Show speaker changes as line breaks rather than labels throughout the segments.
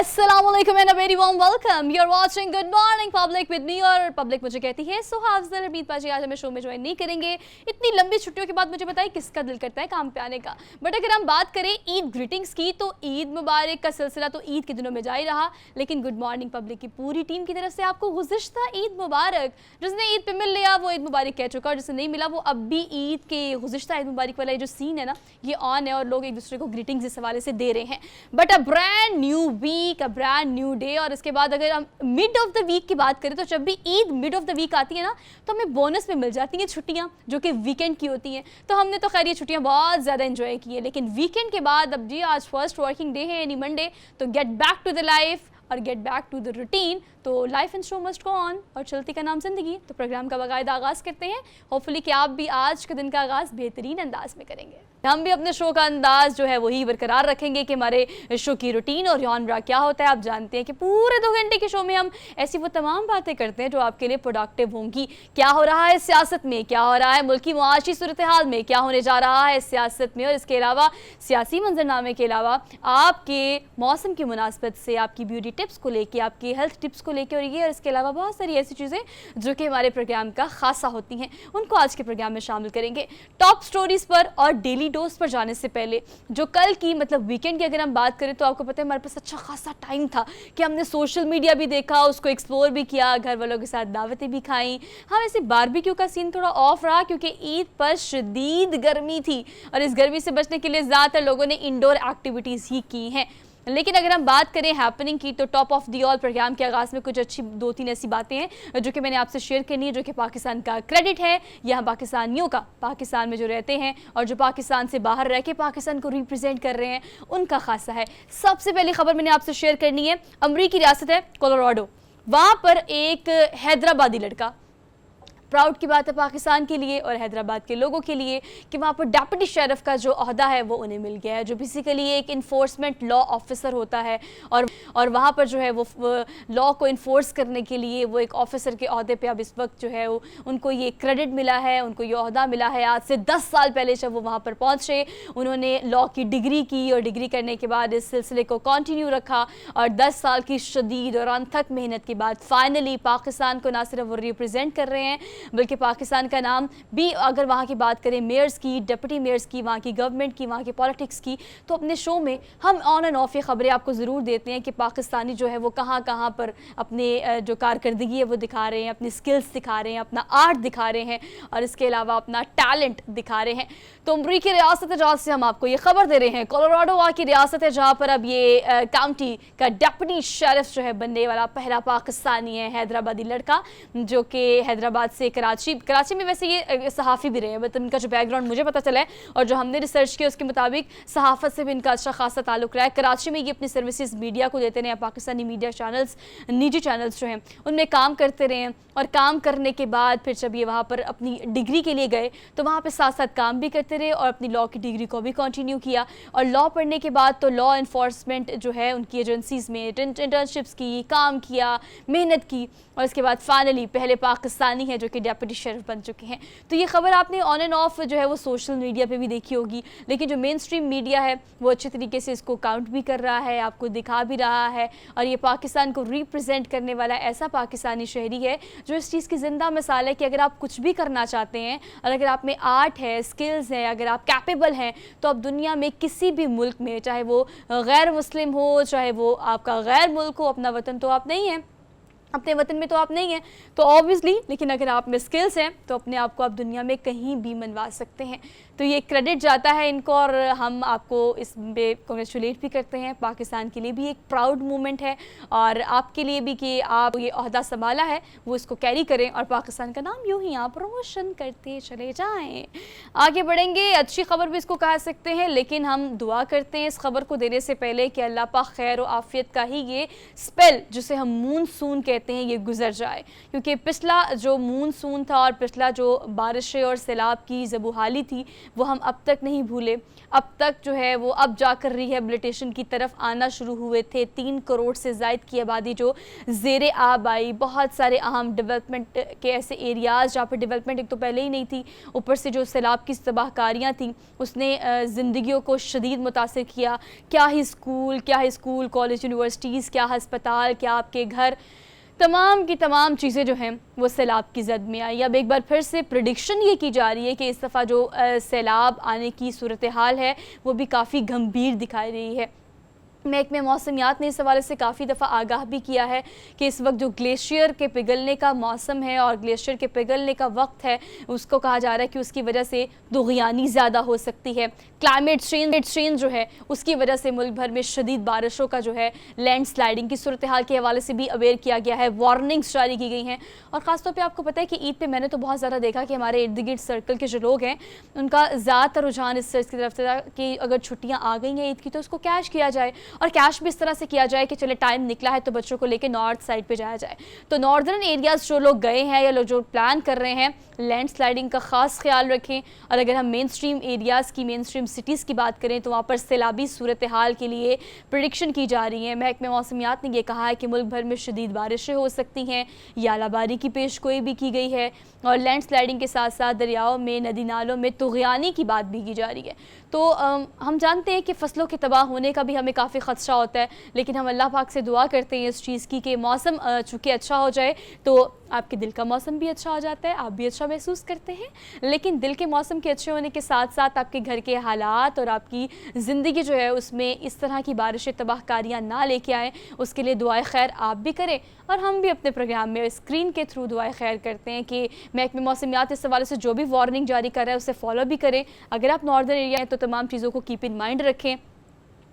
Assalamualaikum and a very warm welcome. You're watching Good Morning Public with me और public मुझे कहती है सुहावजर हमीद पाजी। आज हमें शो में ज्वाइन नहीं करेंगे। इतनी लंबी छुट्टियों के बाद मुझे बताइए किसका दिल करता है काम पे आने का। बट अगर हम बात करें ईद ग्रीटिंग्स की तो ईद मुबारक का सिलसिला तो ईद के दिनों में जा ही रहा, लेकिन गुड मॉर्निंग पब्लिक की पूरी टीम की तरफ से आपको गुज़िश्ता ईद मुबारक। जिसने ईद पे मिल लिया वो ईद मुबारक कह चुका, और जिसने नहीं मिला वो अब भी ईद के गुज़िश्ता ईद मुबारक वाला जो सीन है ना ये ऑन है और लोग एक दूसरे को ग्रीटिंग्स इस हवाले से दे रहे हैं। But a brand new week, a brand new day. और इसके बाद अगर हम मिड ऑफ द वीक की बात करें तो जब भी Eid mid of the week आती है ना तो हमें बोनस में मिल जाती हैं छुट्टियां जो कि वीकेंड की होती हैं। तो हमने तो खैर ये छुट्टियां बहुत ज़्यादा एंजॉय की है, लेकिन वीकेंड के बाद अब जी आज फर्स्ट वर्किंग डे है यानी मंडे, तो get back to the life और get back to the routine. तो life and show must go on और चलती का नाम जिंदगी। तो प्रोग्राम का बाकायदा आगाज़ करते हैं। होपफुली कि आप भी आज के दिन का आगाज़ बेहतरीन अंदाज में करेंगे। हम भी अपने शो का अंदाज जो है वही बरकरार रखेंगे कि हमारे शो की रूटीन और जॉनरा क्या होता है। आप जानते हैं कि पूरे 2 घंटे के शो में हम ऐसी वो तमाम बातें करते हैं जो आपके लिए प्रोडक्टिव होंगी। क्या हो रहा है सियासत में, क्या हो रहा है मुल्क की मुआशी सूरत हाल में, क्या होने जा रहा है सियासत में, और इसके अलावा सियासी मंजरनामे के अलावा आपके मौसम की मुनासबत से आपकी ब्यूटी टिप्स को लेके, आपकी हेल्थ टिप्स को लेके, और ये और इसके अलावा बहुत सारी ऐसी चीज़ें जो कि हमारे प्रोग्राम का खासा होती हैं, उनको आज के प्रोग्राम में शामिल करेंगे। टॉप स्टोरीज़ पर और डेली डोज पर जाने से पहले जो कल की मतलब वीकेंड की अगर हम बात करें तो आपको पता है हमारे पास अच्छा खासा टाइम था कि हमने सोशल मीडिया भी देखा, उसको एक्सप्लोर भी किया, घर वालों के साथ दावतें भी खाई। हाँ वैसे बारबेक्यू का सीन थोड़ा ऑफ रहा क्योंकि ईद पर शदीद गर्मी थी और इस गर्मी से बचने के लिए ज़्यादातर लोगों ने इंडोर एक्टिविटीज़ ही की हैं। लेकिन अगर हम बात करें हैपनिंग की तो top of the all programme के आगाज़ में कुछ अच्छी 2-3 ऐसी बातें हैं जो कि मैंने आपसे शेयर करनी है, जो कि पाकिस्तान का क्रेडिट है या पाकिस्तानियों का, पाकिस्तान में जो रहते हैं और जो पाकिस्तान से बाहर रह के पाकिस्तान को रिप्रेजेंट कर रहे हैं उनका खासा है। सबसे पहली खबर मैंने आपसे शेयर करनी है, अमरीकी रियासत है कोलोराडो, वहाँ पर एक हैदराबादी लड़का, प्राउड की बात है पाकिस्तान के लिए और हैदराबाद के लोगों के लिए कि वहाँ पर डेप्यूटी शेरिफ का जो ओहदा है वो उन्हें मिल गया है, जो बेसिकली एक इन्फोर्समेंट लॉ ऑफिसर होता है और वहाँ पर जो है वो लॉ को इन्फोर्स करने के लिए वो एक ऑफिसर के ओहदे पे अब इस वक्त जो है उनको ये क्रेडिट मिला है, उनको ये ओहदा मिला है। आज से 10 साल पहले जब वो वहाँ पर पहुँचे उन्होंने लॉ की डिग्री की और डिग्री करने के बाद इस सिलसिले को कंटिन्यू रखा और 10 साल की शदीद और अनथक मेहनत के बाद फाइनली पाकिस्तान को ना सिर्फ वो रिप्रेजेंट कर रहे हैं बल्कि पाकिस्तान का नाम भी, अगर वहाँ की बात करें मेयर्स की, डिप्टी मेयर्स की, वहाँ की गवर्नमेंट की, वहाँ की पॉलिटिक्स की, तो अपने शो में हम ऑन एंड ऑफ ये खबरें आपको ज़रूर देते हैं कि पाकिस्तानी जो है वो कहाँ कहाँ पर अपने जो कारकर्दगी है वो दिखा रहे हैं, अपनी स्किल्स दिखा रहे हैं, अपना आर्ट दिखा रहे हैं और इसके अलावा अपना टैलेंट दिखा रहे हैं। तो अमरीकी रियासत है जहाँ से हम आपको ये खबर दे रहे हैं, कोलोराडो वहाँ की रियासत है जहाँ पर अब ये काउंटी का डेप्यूटी शेरिफ जो है बनने वाला पहला पाकिस्तानी है, हैदराबादी लड़का, जो कि हैदराबाद से कराची में वैसे ये सहाफ़ी भी रहे हैं, मतलब इनका जो बैकग्राउंड मुझे पता चला है और जो हमने रिसर्च किया उसके मुताबिक सहाफ़त से भी इनका अच्छा खासा ताल्लुक रहा है। कराची में ये अपनी सर्विसेज मीडिया को देते रहे, पाकिस्तानी मीडिया चैनल्स, निजी चैनल्स जो हैं उनमें काम करते रहे हैं और काम करने के बाद फिर जब ये वहाँ पर अपनी डिग्री के लिए गए तो वहाँ पर साथ साथ काम भी करते रहे और अपनी लॉ की डिग्री को भी कंटिन्यू किया। और लॉ पढ़ने के बाद तो लॉ इन्फोर्समेंट जो है उनकी एजेंसीज़ में इंटर्नशिप्स की, काम किया, मेहनत की और इसके बाद फाइनली पहले पाकिस्तानी है जो कि डेप्यूटी शेरिफ बन चुके हैं। तो ये खबर आपने ऑन एंड ऑफ जो है वो सोशल मीडिया पे भी देखी होगी, लेकिन जो मेन स्ट्रीम मीडिया है वो अच्छे तरीके से इसको काउंट भी कर रहा है, आपको दिखा भी रहा है और ये पाकिस्तान को रिप्रेजेंट करने वाला ऐसा पाकिस्तानी शहरी है जो इस चीज़ की ज़िंदा मिसाल है कि अगर आप कुछ भी करना चाहते हैं और अगर आप में आर्ट है, स्किल्स हैं, अगर आप कैपेबल हैं तो आप दुनिया में किसी भी मुल्क में, चाहे वो गैर मुस्लिम हो, चाहे वो आपका गैर मुल्क हो, अपना वतन तो आप नहीं हैं, अपने वतन में तो आप नहीं हैं तो ऑब्वियसली, लेकिन अगर आप में स्किल्स हैं तो अपने आप को आप दुनिया में कहीं भी मनवा सकते हैं। तो ये क्रेडिट जाता है इनको और हम आपको इस पे कॉन्ग्रेचुलेट भी करते हैं। पाकिस्तान के लिए भी एक प्राउड मोमेंट है और आपके लिए भी कि आप ये ओहदा संभाला है वो इसको कैरी करें और पाकिस्तान का नाम यूँ ही आप रोशन करते चले जाएँ। आगे बढ़ेंगे, अच्छी खबर भी इसको कह सकते हैं, लेकिन हम दुआ करते हैं इस खबर को देने से पहले कि अल्लाह पाक खैर और आफियत का ही ये स्पेल जिसे हम मूनसून कहते कहते हैं ये गुजर जाए, क्योंकि पिछला जो मानसून था और पिछला जो बारिशें और सैलाब की ज़बूहाली थी वो हम अब तक नहीं भूले। अब तक जो है वो अब जाकर रिहेबिलिटेशन की तरफ आना शुरू हुए थे। 3 करोड़ से ज़ायद की आबादी जो ज़ेरे आब आई, बहुत सारे अहम डेवलपमेंट के ऐसे एरियाज़ जहाँ पर डेवलपमेंट एक तो पहले ही नहीं थी, ऊपर से जो सैलाब की तबाहकारियाँ थी उसने ज़िंदगियों को शदीद मुतासिर किया। क्या ही स्कूल कॉलेज यूनिवर्सिटीज़, क्या अस्पताल, क्या आपके घर, तमाम की तमाम चीज़ें जो हैं वो सैलाब की जद में आई। अब एक बार फिर से प्रेडिक्शन ये की जा रही है कि इस दफ़ा जो सैलाब आने की सूरत हाल है वो भी काफ़ी गंभीर दिखाई रही है। महकमे मौसमियात ने इस हवाले से काफ़ी दफ़ा आगाह भी किया है कि इस वक्त जो ग्लेशियर के पिघलने का मौसम है और ग्लेशियर के पिघलने का वक्त है, उसको कहा जा रहा है कि उसकी वजह से दुग़यानी ज़्यादा हो सकती है। क्लाइमेट चेंज जो है उसकी वजह से मुल्क भर में शदीद बारिशों का जो है लैंड स्लाइडिंग की सूरत हाल के हवाले से भी अवेयर किया गया है, वार्निंग्स जारी की गई हैं। और ख़ासतौर पर आपको पता है कि ईद पर मैंने तो बहुत ज़्यादा देखा कि हमारे इर्द गिर्द सर्कल के जो लोग हैं उनका ज़्यादातर रुझान इस चीज़ की तरफ से था कि अगर छुट्टियाँ आ गई हैं ईद की तो उसको कैश किया जाए, और कैश भी इस तरह से किया जाए कि चले टाइम निकला है तो बच्चों को लेकर नॉर्थ साइड पे जाया जाए। तो नॉर्दर्न एरियाज़ जो लोग गए हैं या लोग जो प्लान कर रहे हैं, लैंड स्लाइडिंग का ख़ास ख्याल रखें। और अगर हम मेन स्ट्रीम एरियाज़ की, मेन स्ट्रीम सिटीज़ की बात करें तो वहाँ पर सैलाबी सूरत हाल के लिए प्रेडिक्शन की जा रही है। महकमे मौसमियात ने यह कहा है कि मुल्क भर में शदीद बारिशें हो सकती हैं, यालाबारी की पेशगोई भी की गई है, और लैंड स्लाइडिंग के साथ साथ दरियाओं में, नदी नालों में तुग़यानी की बात भी की जा रही है। तो हम जानते हैं कि फ़सलों के तबाह होने का भी हमें काफ़ी ख़दशा होता है, लेकिन हम अल्लाह पाक से दुआ करते हैं इस चीज़ की कि मौसम चूँकि अच्छा हो जाए तो आपके दिल का मौसम भी अच्छा हो जाता है, आप भी अच्छा महसूस करते हैं। लेकिन दिल के मौसम के अच्छे होने के साथ साथ आपके घर के हालात और आपकी ज़िंदगी जो है उसमें इस तरह की बारिशें, तबाहकारियाँ ना लेके आएँ, उसके लिए दुआए खैर आप भी करें और हम भी अपने प्रोग्राम में स्क्रीन के थ्रू दुआए खैर करते हैं कि महकमे मौसमियात इस हवाले से जो भी वार्निंग जारी कर रहा है उसे फॉलो भी करें। अगर आप नॉर्दर्न एरिया हैं तो तमाम चीज़ों को कीप इन माइंड रखें,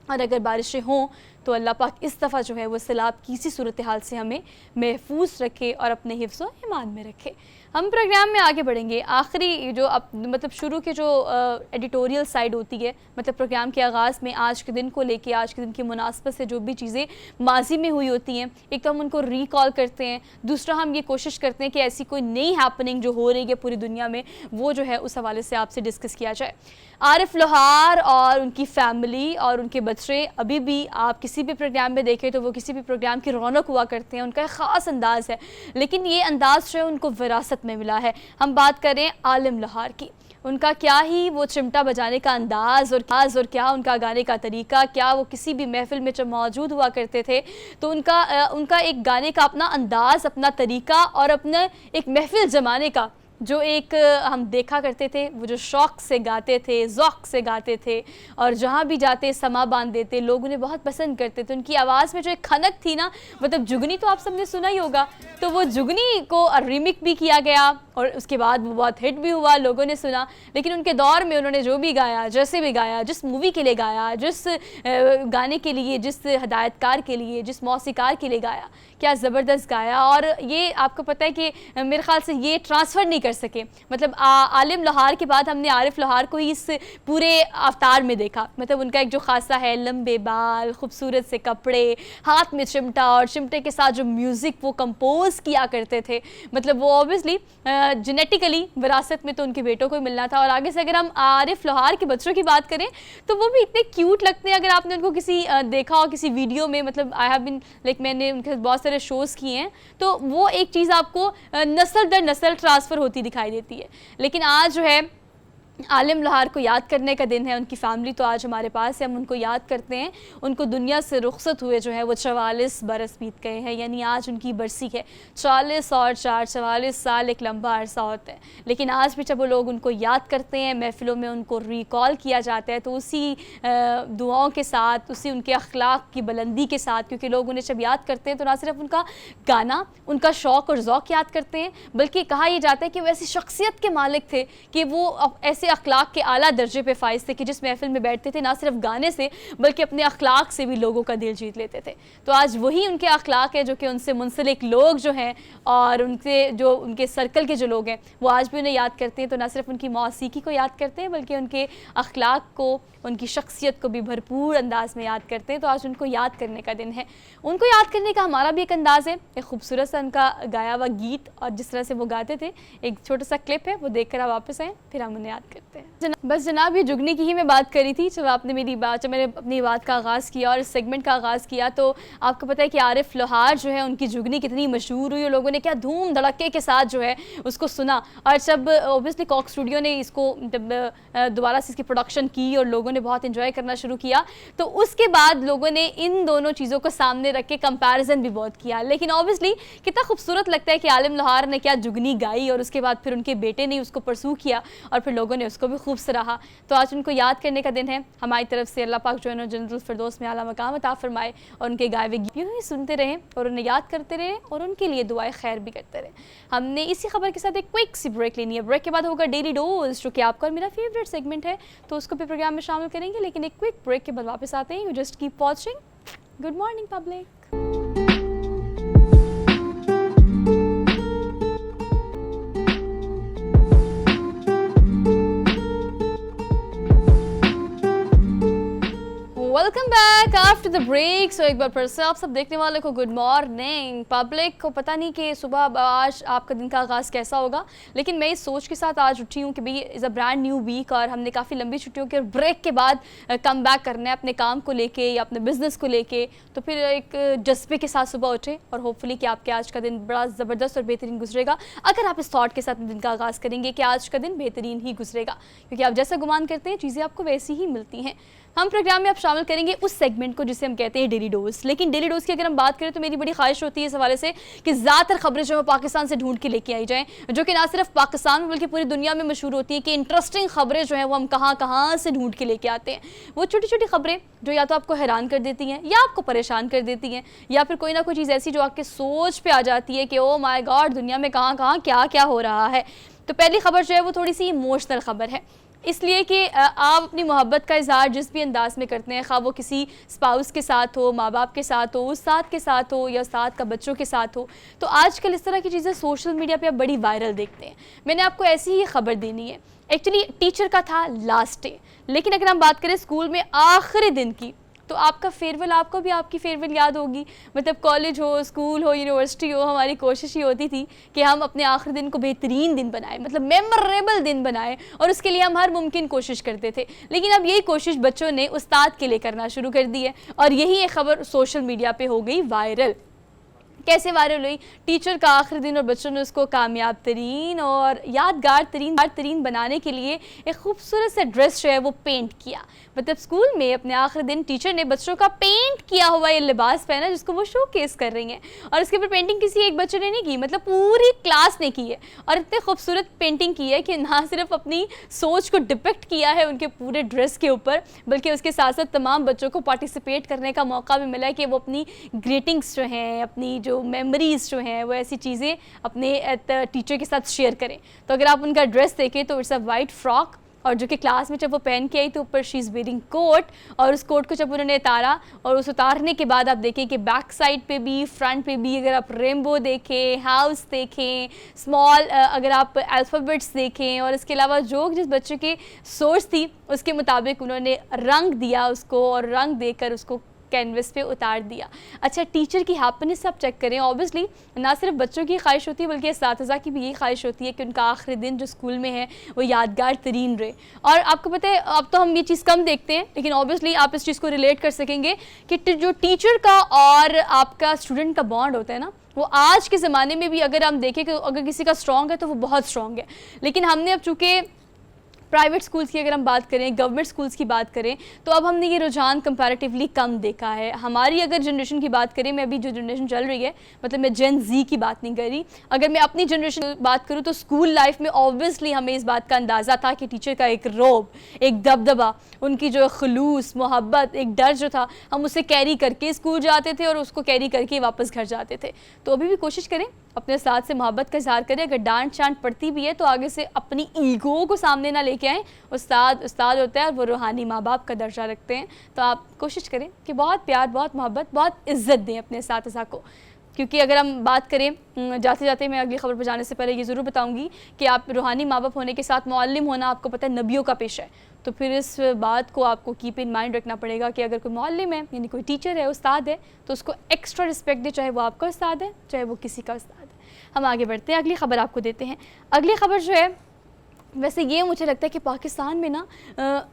और अगर बारिशें हों तो अल्लाह पाक इस दफ़ा जो है वो सैलाब की इसी सूरत हाल से हमें महफूज रखे और अपने हिफ्ज़ व ईमान में रखे। हम प्रोग्राम में आगे बढ़ेंगे। आखिरी जो मतलब शुरू के जो एडिटोरियल साइड होती है, मतलब प्रोग्राम के आगाज़ में आज के दिन को लेके, आज के दिन की मुनासबत से जो भी चीज़ें माजी में हुई होती हैं, एक तो हम उनको रिकॉल करते हैं, दूसरा हम ये कोशिश करते हैं कि ऐसी कोई नई हैपनिंग जो हो रही है पूरी दुनिया में वो जो है उस हवाले से आपसे डिस्कस किया जाए। आरिफ लोहार और उनकी फैमिली और उनके बच्चे अभी भी आप किसी भी प्रोग्राम में देखें तो वो किसी भी प्रोग्राम की रौनक हुआ करते हैं, उनका एक ख़ास अंदाज़ है, लेकिन ये अंदाज़ जो है उनको विरासत में मिला है। हम बात करें आलिम लोहार की, उनका क्या ही वो चिमटा बजाने का अंदाज़ और क्या उनका गाने का तरीका, क्या वो किसी भी महफिल में जब मौजूद हुआ करते थे तो उनका एक गाने का अपना अंदाज़, अपना तरीका और अपना एक महफिल जमाने का जो एक हम देखा करते थे, वो जो शौक़ से गाते थे, ज़ौक़ से गाते थे और जहाँ भी जाते समा बांध देते, लोग उन्हें बहुत पसंद करते थे। उनकी आवाज़ में जो एक खनक थी ना, मतलब जुगनी तो आप सबने सुना ही होगा, तो वो जुगनी को रिमिक भी किया गया और उसके बाद वो बहुत हिट भी हुआ, लोगों ने सुना। लेकिन उनके दौर में उन्होंने जो भी गाया, जैसे भी गाया, जिस मूवी के लिए गाया, जिस गाने के लिए, जिस हदायतकार के लिए, जिस मौसीकार के लिए गाया, क्या ज़बरदस्त गाया। और ये आपको पता है कि मेरे ख़्याल से ये ट्रांसफ़र नहीं कर सके, मतलब आलिम लोहार के बाद हमने आरिफ लोहार को ही इस पूरे अवतार में देखा। मतलब उनका एक जो खासा है, लंबे बाल, खूबसूरत से कपड़े, हाथ में चिमटा और चिमटे के साथ जो म्यूज़िक वो कंपोज़ किया करते थे, मतलब वो ऑब्वियसली जेनेटिकली विरासत में तो उनके बेटों को ही मिलना था। और आगे से अगर हम आरिफ लोहार के बच्चों की बात करें तो वो भी इतने क्यूट लगते हैं। अगर आपने उनको किसी देखा हो किसी वीडियो में, मतलब आई हैव बीन लाइक, मैंने उनके बहुत सारे शोज़ किए हैं, तो वो एक चीज़ आपको नस्ल दर नस्ल ट्रांसफ़र होती दिखाई देती है। लेकिन आज जो है आलिम लोहार को याद करने का दिन है। उनकी फैमिली तो आज हमारे पास है, हम उनको याद करते हैं। उनको दुनिया से रुखसत हुए जो है वो 44 बरस बीत गए हैं, यानी आज उनकी बरसी है। 40 और 4 44 साल एक लंबा अरसा होता है, लेकिन आज भी जब वो लोग उनको याद करते हैं, महफिलों में उनको रिकॉल किया जाता है, तो उसी दुआओं के साथ, उसी उनके अखलाक की बुलंदी के साथ, क्योंकि लोग उन्हें जब याद करते हैं तो ना सिर्फ उनका गाना, उनका शौक़ और ज़ौक़ याद करते हैं, बल्कि कहा यह जाता है कि वो ऐसी शख्सियत के मालिक थे कि वो ऐसे अखलाक के आला दर्जे पे फाइज थे कि जिस महफिल में बैठते थे ना सिर्फ गाने से बल्कि अपने अखलाक से भी लोगों का दिल जीत लेते थे। तो आज वही उनके अखलाक है जो कि उनसे मुंसलिक लोग जो हैं और उनके सर्कल के जो लोग हैं वो आज भी उन्हें याद करते हैं। तो ना सिर्फ उनकी मौसीकी को याद करते हैं बल्कि उनके अखलाक को, उनकी शख्सियत को भी भरपूर अंदाज में याद करते हैं। तो आज उनको याद करने का दिन है। उनको याद करने का हमारा भी एक अंदाज़ है, एक खूबसूरत सा उनका गाया हुआ गीत और जिस तरह से वो गाते थे, एक छोटा सा क्लिप है, वो देखकर आप वापस आएँ, फिर हम उन्हें याद करते हैं। बस जनाब, ये जुगनी की ही मैं बात करी थी। जब मैंने अपनी बात का आगाज़ किया और इस सेगमेंट का आगाज़ किया तो आपको पता है कि आरिफ लोहार जो है उनकी जुगनी कितनी मशहूर हुई और लोगों ने क्या धूम धड़के के साथ जो है उसको सुना। और जब ऑब्वियसली कॉक स्टूडियो ने इसको दोबारा से इसकी प्रोडक्शन की और लोगों ने बहुत इंजॉय करना शुरू किया, तो उसके बाद लोगों ने इन दोनों चीज़ों को सामने रख के कंपैरिजन भी बहुत किया। लेकिन ऑब्वियसली कितना खूबसूरत लगता है कि आलिम लोहार ने क्या जुगनी गाई और उसके बाद फिर उनके बेटे ने उसको परसू किया और फिर लोगों ने उसको भी खूब सराहा। तो आज उनको याद करने का दिन है। हमारी तरफ से अल्लाह पाक जो है जन्नतुल फिरदौस में आला मकाम अता फरमाए और उनके गाए हुए गीत यूं ही सुनते रहें और उन्हें याद करते रहें और उनके लिए दुआएं खैर भी करते रहें। हमने इसी खबर के साथ एक क्विक सी ब्रेक लेनी है। ब्रेक के बाद होगा डेली डोज, जो कि आपका और मेरा फेवरेट सेगमेंट है, तो उसको भी प्रोग्राम में शामिल करेंगे। लेकिन एक क्विक ब्रेक के बाद वापस आते हैं। You just keep watching good morning public. Welcome back after the break. So एक बार फिर से आप सब देखने वाले को गुड मॉर्निंग। पब्लिक को पता नहीं कि सुबह आज आपका दिन का आगाज़ कैसा होगा, लेकिन मैं इस सोच के साथ आज उठी हूँ कि भाई is a brand new week और हमने काफ़ी लंबी छुट्टियों के ब्रेक के बाद कम बैक करना है अपने काम को लेके या अपने बिज़नेस को लेके। तो फिर एक जज्बे के साथ सुबह उठे और होपफुली कि आपके आज का दिन बड़ा ज़बरदस्त और बेहतरीन गुजरेगा अगर आप इस थॉट के साथ दिन का आगाज़ करेंगे कि आज का दिन बेहतरीन ही गुजरेगा, क्योंकि आप जैसा गुमान करते हैं चीज़ें आपको वैसी ही मिलती हैं। हम प्रोग्राम में आप शामिल करेंगे उस सेगमेंट को जिसे हम कहते हैं डेली डोज। लेकिन डेली डोज की अगर हम बात करें तो मेरी बड़ी ख्वाहिश होती है इस हवाले से कि ज़्यादातर खबरें जो है पाकिस्तान से ढूंढ के लेके आई जाएं, जो कि ना सिर्फ पाकिस्तान में बल्कि पूरी दुनिया में मशहूर होती है कि इंटरेस्टिंग खबरें जो हैं वो हम कहाँ से ढूंढ के लेके आते हैं। वो छोटी छोटी खबरें जो या तो आपको हैरान कर देती हैं या आपको परेशान कर देती हैं, या फिर कोई ना कोई चीज़ ऐसी जो आपके सोच पर आ जाती है कि ओ माई गॉड दुनिया में कहाँ क्या क्या हो रहा है। तो पहली खबर जो है वो थोड़ी सी इमोशनल खबर है, इसलिए कि आप अपनी मोहब्बत का इज़हार जिस भी अंदाज में करते हैं, खा वो किसी स्पाउस के साथ हो, माँ बाप के साथ हो, उस्ताद के साथ हो या उस्ताद का बच्चों के साथ हो, तो आजकल इस तरह की चीज़ें सोशल मीडिया पे आप बड़ी वायरल देखते हैं। मैंने आपको ऐसी ही खबर देनी है। एक्चुअली टीचर का था लास्ट डे, लेकिन अगर हम बात करें स्कूल में आखिरी दिन की, तो आपका फेयरवेल, आपको भी आपकी फेयरवेल याद होगी। मतलब कॉलेज हो, स्कूल हो, यूनिवर्सिटी हो, हमारी कोशिश ये होती थी कि हम अपने आखिरी दिन को बेहतरीन दिन बनाएं, मतलब मेमोरेबल दिन बनाएं, और उसके लिए हम हर मुमकिन कोशिश करते थे। लेकिन अब यही कोशिश बच्चों ने उस्ताद के लिए करना शुरू कर दी है और यही एक खबर सोशल मीडिया पे हो गई वायरल। कैसे वायरल हुई? टीचर का आखिरी दिन और बच्चों ने उसको कामयाब तरीन और यादगार तरीन बनाने के लिए एक खूबसूरत सा ड्रेस जो है वो पेंट किया। मतलब स्कूल में अपने आखिरी दिन टीचर ने बच्चों का पेंट किया हुआ ये लिबास पहना जिसको वो शोकेस कर रही हैं, और इसके ऊपर पेंटिंग किसी एक बच्चे ने नहीं की, मतलब पूरी क्लास ने की है। और इतने खूबसूरत पेंटिंग की है कि ना सिर्फ अपनी सोच को डिपिक्ट किया है उनके पूरे ड्रेस के ऊपर, बल्कि उसके साथ साथ तमाम बच्चों को पार्टिसिपेट करने का मौका भी मिला है कि वो अपनी ग्रीटिंग्स जो हैं, अपनी जो मेमोरीज़ जो हैं, वो ऐसी चीज़ें अपने टीचर के साथ शेयर करें। तो अगर आप उनका ड्रेस देखें तो इट्स अ वाइट फ्रॉक, और जो कि क्लास में जब वो पहन के आई तो ऊपर शी इज़ वेयरिंग कोट, और उस कोट को जब उन्होंने उतारा और उस उतारने के बाद आप देखें कि बैक साइड पे भी फ्रंट पे भी अगर आप रेनबो देखें, हाउस देखें, स्मॉल अगर आप अल्फ़ाबेट्स देखें, और इसके अलावा जो जिस बच्चे की सोच थी उसके मुताबिक उन्होंने रंग दिया उसको, और रंग देकर उसको कैनवस पे उतार दिया। अच्छा, टीचर की हैप्पीनेस आप चेक करें। ऑब्वियसली ना सिर्फ बच्चों की ख्वाहिश होती है बल्कि इस्तातिज़ा की भी यही ख्वाहिश होती है कि उनका आखिरी दिन जो स्कूल में है वो यादगार तरीन रहे। और आपको पता है अब तो हम ये चीज़ कम देखते हैं, लेकिन ऑब्वियसली आप इस चीज़ को रिलेट कर सकेंगे कि जो टीचर का और आपका स्टूडेंट का बॉन्ड होता है ना, वो आज के ज़माने में भी अगर हम देखें कि अगर किसी का स्ट्रॉन्ग है तो वो बहुत स्ट्रॉन्ग है। लेकिन हमने अब चूँकि प्राइवेट स्कूल्स की अगर हम बात करें, गवर्नमेंट स्कूल्स की बात करें, तो अब हमने ये रुझान कंपैरेटिवली कम देखा है। हमारी अगर जनरेशन की बात करें, मैं अभी जो जनरेशन चल रही है, मतलब मैं जेन जी की बात नहीं कर रही, अगर मैं अपनी जनरेशन की बात करूँ तो स्कूल लाइफ में ऑब्वियसली हमें इस बात का अंदाज़ा था कि टीचर का एक रौब, एक दबदबा, उनकी जो खलूस, मोहब्बत, एक डर जो था, हम उसे कैरी करके स्कूल जाते थे और उसको कैरी करके वापस घर जाते थे। तो अभी भी कोशिश करें अपने साथ से मोहब्बत का इजहार करें। अगर डांट शांट पड़ती भी है तो आगे से अपनी ईगो को सामने ना लेके आएँ। उस्ताद उस्ताद होता है और वो रूहानी माँ बाप का दर्जा रखते हैं। तो आप कोशिश करें कि बहुत प्यार, बहुत मोहब्बत, बहुत इज़्ज़त दें अपने साथिज़ा को। क्योंकि अगर हम बात करें, जाते जाते मैं अगली खबर पर जाने से पहले ये ज़रूर बताऊंगी कि आप रूहानी माँ बाप होने के साथ मुअल्लिम होना, आपको पता है, नबियों का पेशा है। तो फिर इस बात को आपको कीप इन माइंड रखना पड़ेगा कि अगर कोई मुअल्लिम है, यानी कोई टीचर है, उस्ताद है, तो उसको एक्स्ट्रा रिस्पेक्ट दे, चाहे वो आपका उस्ताद है, चाहे वो किसी का उस्ताद है। हम आगे बढ़ते हैं, अगली खबर आपको देते हैं। अगली खबर जो है, वैसे ये मुझे लगता है कि पाकिस्तान में ना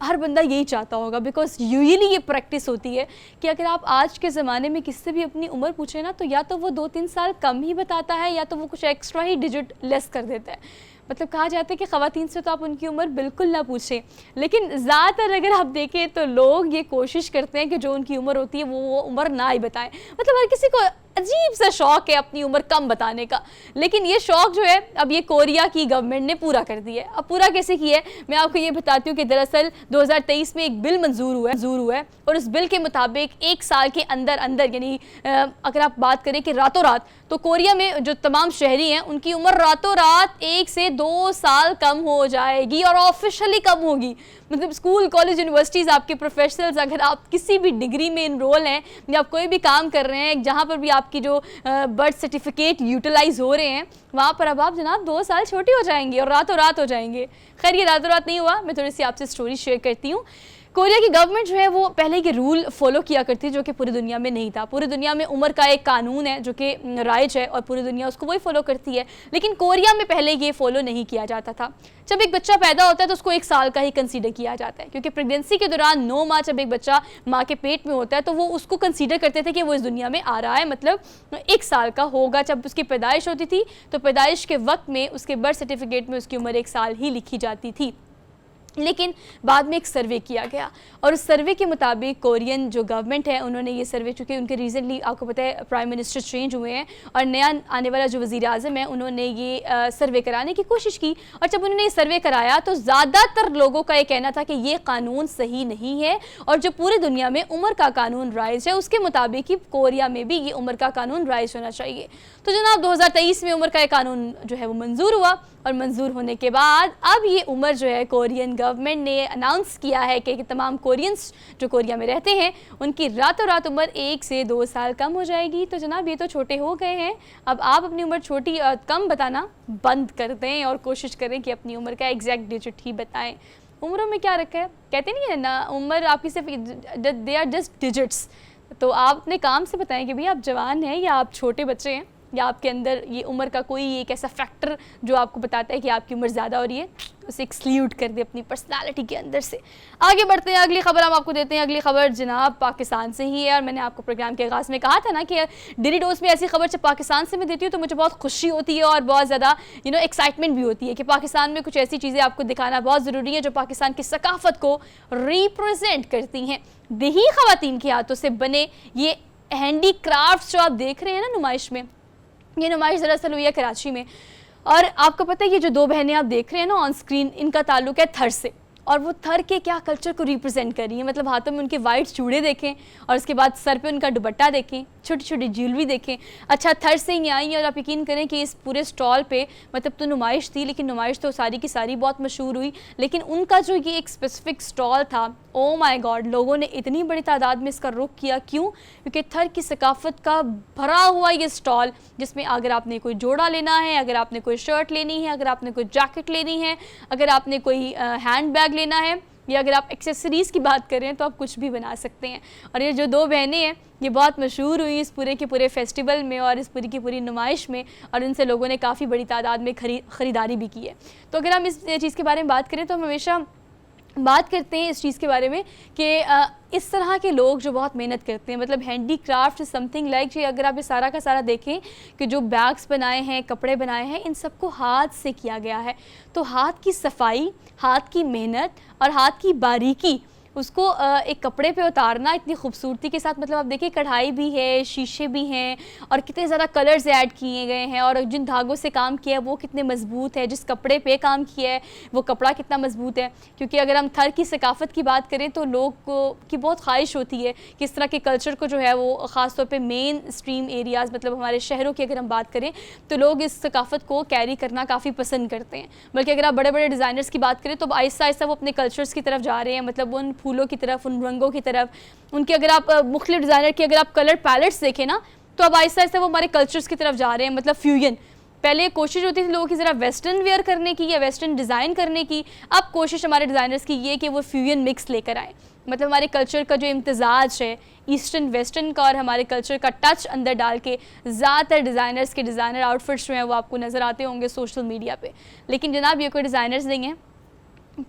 हर बंदा यही चाहता होगा, बिकॉज यूजुअली ये प्रैक्टिस होती है कि अगर आप आज के ज़माने में किससे भी अपनी उम्र पूछें ना, तो या तो वो 2-3 साल कम ही बताता है या तो वो कुछ एक्स्ट्रा ही डिजिट लेस कर देता है। मतलब कहा जाता है कि ख़वातीन से तो आप उनकी उम्र बिल्कुल ना पूछें, लेकिन ज़्यादातर अगर आप देखें तो लोग ये कोशिश करते हैं कि जो उनकी उम्र होती है वो उम्र ना ही बताएं। मतलब हर किसी को अजीब सा शौक़ है अपनी उम्र कम बताने का, लेकिन ये शौक़ जो है अब ये कोरिया की गवर्नमेंट ने पूरा कर दिया है। अब पूरा कैसे किया है, मैं आपको ये बताती हूँ कि दरअसल 2023 में एक बिल मंजूर हुआ है और उस बिल के मुताबिक 1 साल के अंदर अंदर, यानी अगर आप बात करें कि रातों रात, तो कोरिया में जो तमाम शहरी हैं उनकी उम्र रातों रात 1 से 2 साल कम हो जाएगी और ऑफिशियली कम होगी। मतलब स्कूल, कॉलेज, यूनिवर्सिटीज़, आपके प्रोफेशनल्स, अगर आप किसी भी डिग्री में इनरोल हैं या आप कोई भी काम कर रहे हैं जहाँ पर भी आपकी जो बर्थ सर्टिफिकेट यूटिलाइज हो रहे हैं, वहाँ पर अब आप जनाब 2 साल छोटे हो जाएंगे और रातों रात हो जाएंगे। खैर ये रातों रात नहीं हुआ, मैं थोड़ी सी आपसे स्टोरी शेयर करती हूँ। कोरिया की गवर्नमेंट जो है वो पहले ये रूल फॉलो किया करती जो कि पूरी दुनिया में नहीं था। पूरी दुनिया में उम्र का एक कानून है जो कि राइज है और पूरी दुनिया उसको वही फॉलो करती है, लेकिन कोरिया में पहले ये फॉलो नहीं किया जाता था। जब एक बच्चा पैदा होता है तो उसको 1 साल का ही कंसीडर किया जाता है, क्योंकि प्रेगनेंसी के दौरान 9 माह जब एक बच्चा माँ के पेट में होता है तो वो उसको कंसीडर करते थे कि वो इस दुनिया में आ रहा है, मतलब 1 साल का होगा। जब उसकी पैदाइश होती थी तो पैदाइश के वक्त में उसके बर्थ सर्टिफिकेट में उसकी उम्र 1 साल ही लिखी जाती थी। लेकिन बाद में एक सर्वे किया गया और उस सर्वे के मुताबिक कोरियन जो गवर्नमेंट है उन्होंने ये सर्वे, चूँकि उनके रिसेंटली आपको पता है प्राइम मिनिस्टर चेंज हुए हैं और नया आने वाला जो वज़ीर आज़म है, उन्होंने ये सर्वे कराने की कोशिश की। और जब उन्होंने ये सर्वे कराया तो ज़्यादातर लोगों का ये कहना था कि ये कानून सही नहीं है और जो पूरी दुनिया में उम्र का कानून राइज है उसके मुताबिक ही कोरिया में भी ये उम्र का कानून राइज होना चाहिए। तो जनाब 2023 में उम्र का एक कानून जो है वो मंजूर हुआ और मंजूर होने के बाद अब ये उम्र जो है कोरियन गवर्नमेंट ने अनाउंस किया है कि तमाम कोरियंस जो कोरिया में रहते हैं उनकी रातों रात उम्र 1 से 2 साल कम हो जाएगी। तो जनाब ये तो छोटे हो गए हैं, अब आप अपनी उम्र छोटी कम बताना बंद कर दें और कोशिश करें कि अपनी उम्र का एग्जैक्ट डिजिट ही बताएं। उम्रों में क्या रखा है, कहते नहीं है ना, उम्र आपकी सिर्फ दे आर जस्ट डिजिट्स। तो आप अपने काम से बताएं कि भैया आप जवान हैं या आप छोटे बच्चे हैं, या आपके अंदर ये उम्र का कोई एक ऐसा फैक्टर जो आपको बताता है कि आपकी उम्र ज़्यादा हो रही है, उसे एक्सक्लूड कर दे अपनी पर्सनालिटी के अंदर से। आगे बढ़ते हैं, अगली खबर हम आपको देते हैं। अगली खबर जनाब पाकिस्तान से ही है और मैंने आपको प्रोग्राम के आगाज़ में कहा था ना कि डेली डोज में ऐसी खबर जब पाकिस्तान से मैं देती हूँ तो मुझे बहुत खुशी होती है और बहुत ज़्यादा एक्साइटमेंट भी होती है कि पाकिस्तान में कुछ ऐसी चीज़ें आपको दिखाना बहुत ज़रूरी है जो पाकिस्तान की सकाफ़त को रिप्रेजेंट करती हैं। देही ख़वातीन के हाथों से बने ये हैंडी क्राफ्ट जो आप देख रहे हैं ना नुमाइश में, ये नुमाइश दरअसल हुई है कराची में और आपको पता है ये जो 2 बहनें आप देख रहे हैं ना ऑन स्क्रीन, इनका ताल्लुक है थर से और वो थर के क्या कल्चर को रिप्रेजेंट कर रही है। मतलब हाथों में उनके वाइट चूड़े देखें और उसके बाद सर पे उनका दुपट्टा देखें, छोटी छोटी ज्वेलरी देखें। अच्छा, थर से ही आई हैं और आप यकीन करें कि इस पूरे स्टॉल पे मतलब तो नुमाइश थी, लेकिन नुमाइश तो सारी की सारी बहुत मशहूर हुई, लेकिन उनका जो ये एक स्पेसिफिक स्टॉल था, ओ माय गॉड, लोगों ने इतनी बड़ी तादाद में इसका रुख किया। क्यों? क्योंकि थर की सकाफ़त का भरा हुआ ये स्टॉल, जिसमें अगर आपने कोई जोड़ा लेना है, अगर आपने कोई शर्ट लेनी है, अगर आपने कोई जैकेट लेनी है, अगर आपने कोई हैंड बैग लेना है या अगर आप एक्सेसरीज़ की बात करें तो आप कुछ भी बना सकते हैं। और ये जो 2 बहनें हैं ये बहुत मशहूर हुई इस पूरे के पूरे फेस्टिवल में और इस पूरी की पूरी नुमाइश में और इनसे लोगों ने काफ़ी बड़ी तादाद में ख़रीदारी भी की है। तो अगर हम इस चीज़ के बारे में बात करें तो हम हमेशा बात करते हैं इस चीज़ के बारे में कि इस तरह के लोग जो बहुत मेहनत करते हैं, मतलब हैंडी क्राफ्ट समथिंग लाइक, अगर आप ये सारा का सारा देखें कि जो बैग्स बनाए हैं, कपड़े बनाए हैं, इन सबको हाथ से किया गया है। तो हाथ की सफाई, हाथ की मेहनत और हाथ की बारीकी उसको एक कपड़े पे उतारना इतनी खूबसूरती के साथ, मतलब आप देखिए कढ़ाई भी है, शीशे भी हैं और कितने ज़्यादा कलर्स ऐड किए गए हैं, और जिन धागों से काम किया है वो कितने मजबूत है, जिस कपड़े पे काम किया है वो कपड़ा कितना मजबूत है। क्योंकि अगर हम थर की सकाफ़त की बात करें तो लोग की बहुत ख्वाहिश होती है कि इस तरह के कल्चर को जो है वो ख़ास तौर पे मेन स्ट्रीम एरियाज़, मतलब हमारे शहरों की अगर हम बात करें तो लोग इस सकाफ़त को कैरी करना काफ़ी पसंद करते हैं। बल्कि अगर आप बड़े बड़े डिज़ाइनर्स की बात करें तो आहिस्ता आहिस्ता वो अपने कल्चर्स की तरफ जा रहे हैं, मतलब उन फूलों की तरफ, उन रंगों की तरफ, उनके अगर आप मुख्तलिफ डिज़ाइनर की अगर आप कलर पैलेट्स देखें ना तो अब आहिस्ता आहिस्ता वो हमारे कल्चर्स की तरफ जा रहे हैं, मतलब फ्यूजन। पहले कोशिश होती थी लोगों की ज़रा वेस्टर्न वेयर करने की या वेस्टर्न डिज़ाइन करने की, अब कोशिश हमारे डिज़ाइनर्स की ये कि वो फ्यूजन मिक्स लेकर आए, मतलब हमारे कल्चर का जो इम्तजाज है ईस्टर्न वेस्टर्न का और हमारे कल्चर का टच अंदर डाल के ज़्यादातर डिज़ाइनर्स के डिज़ाइनर आउटफिट्स जो हैं वो आपको नज़र आते होंगे सोशल मीडिया पे। लेकिन जनाब ये कोई डिज़ाइनर्स नहीं हैं,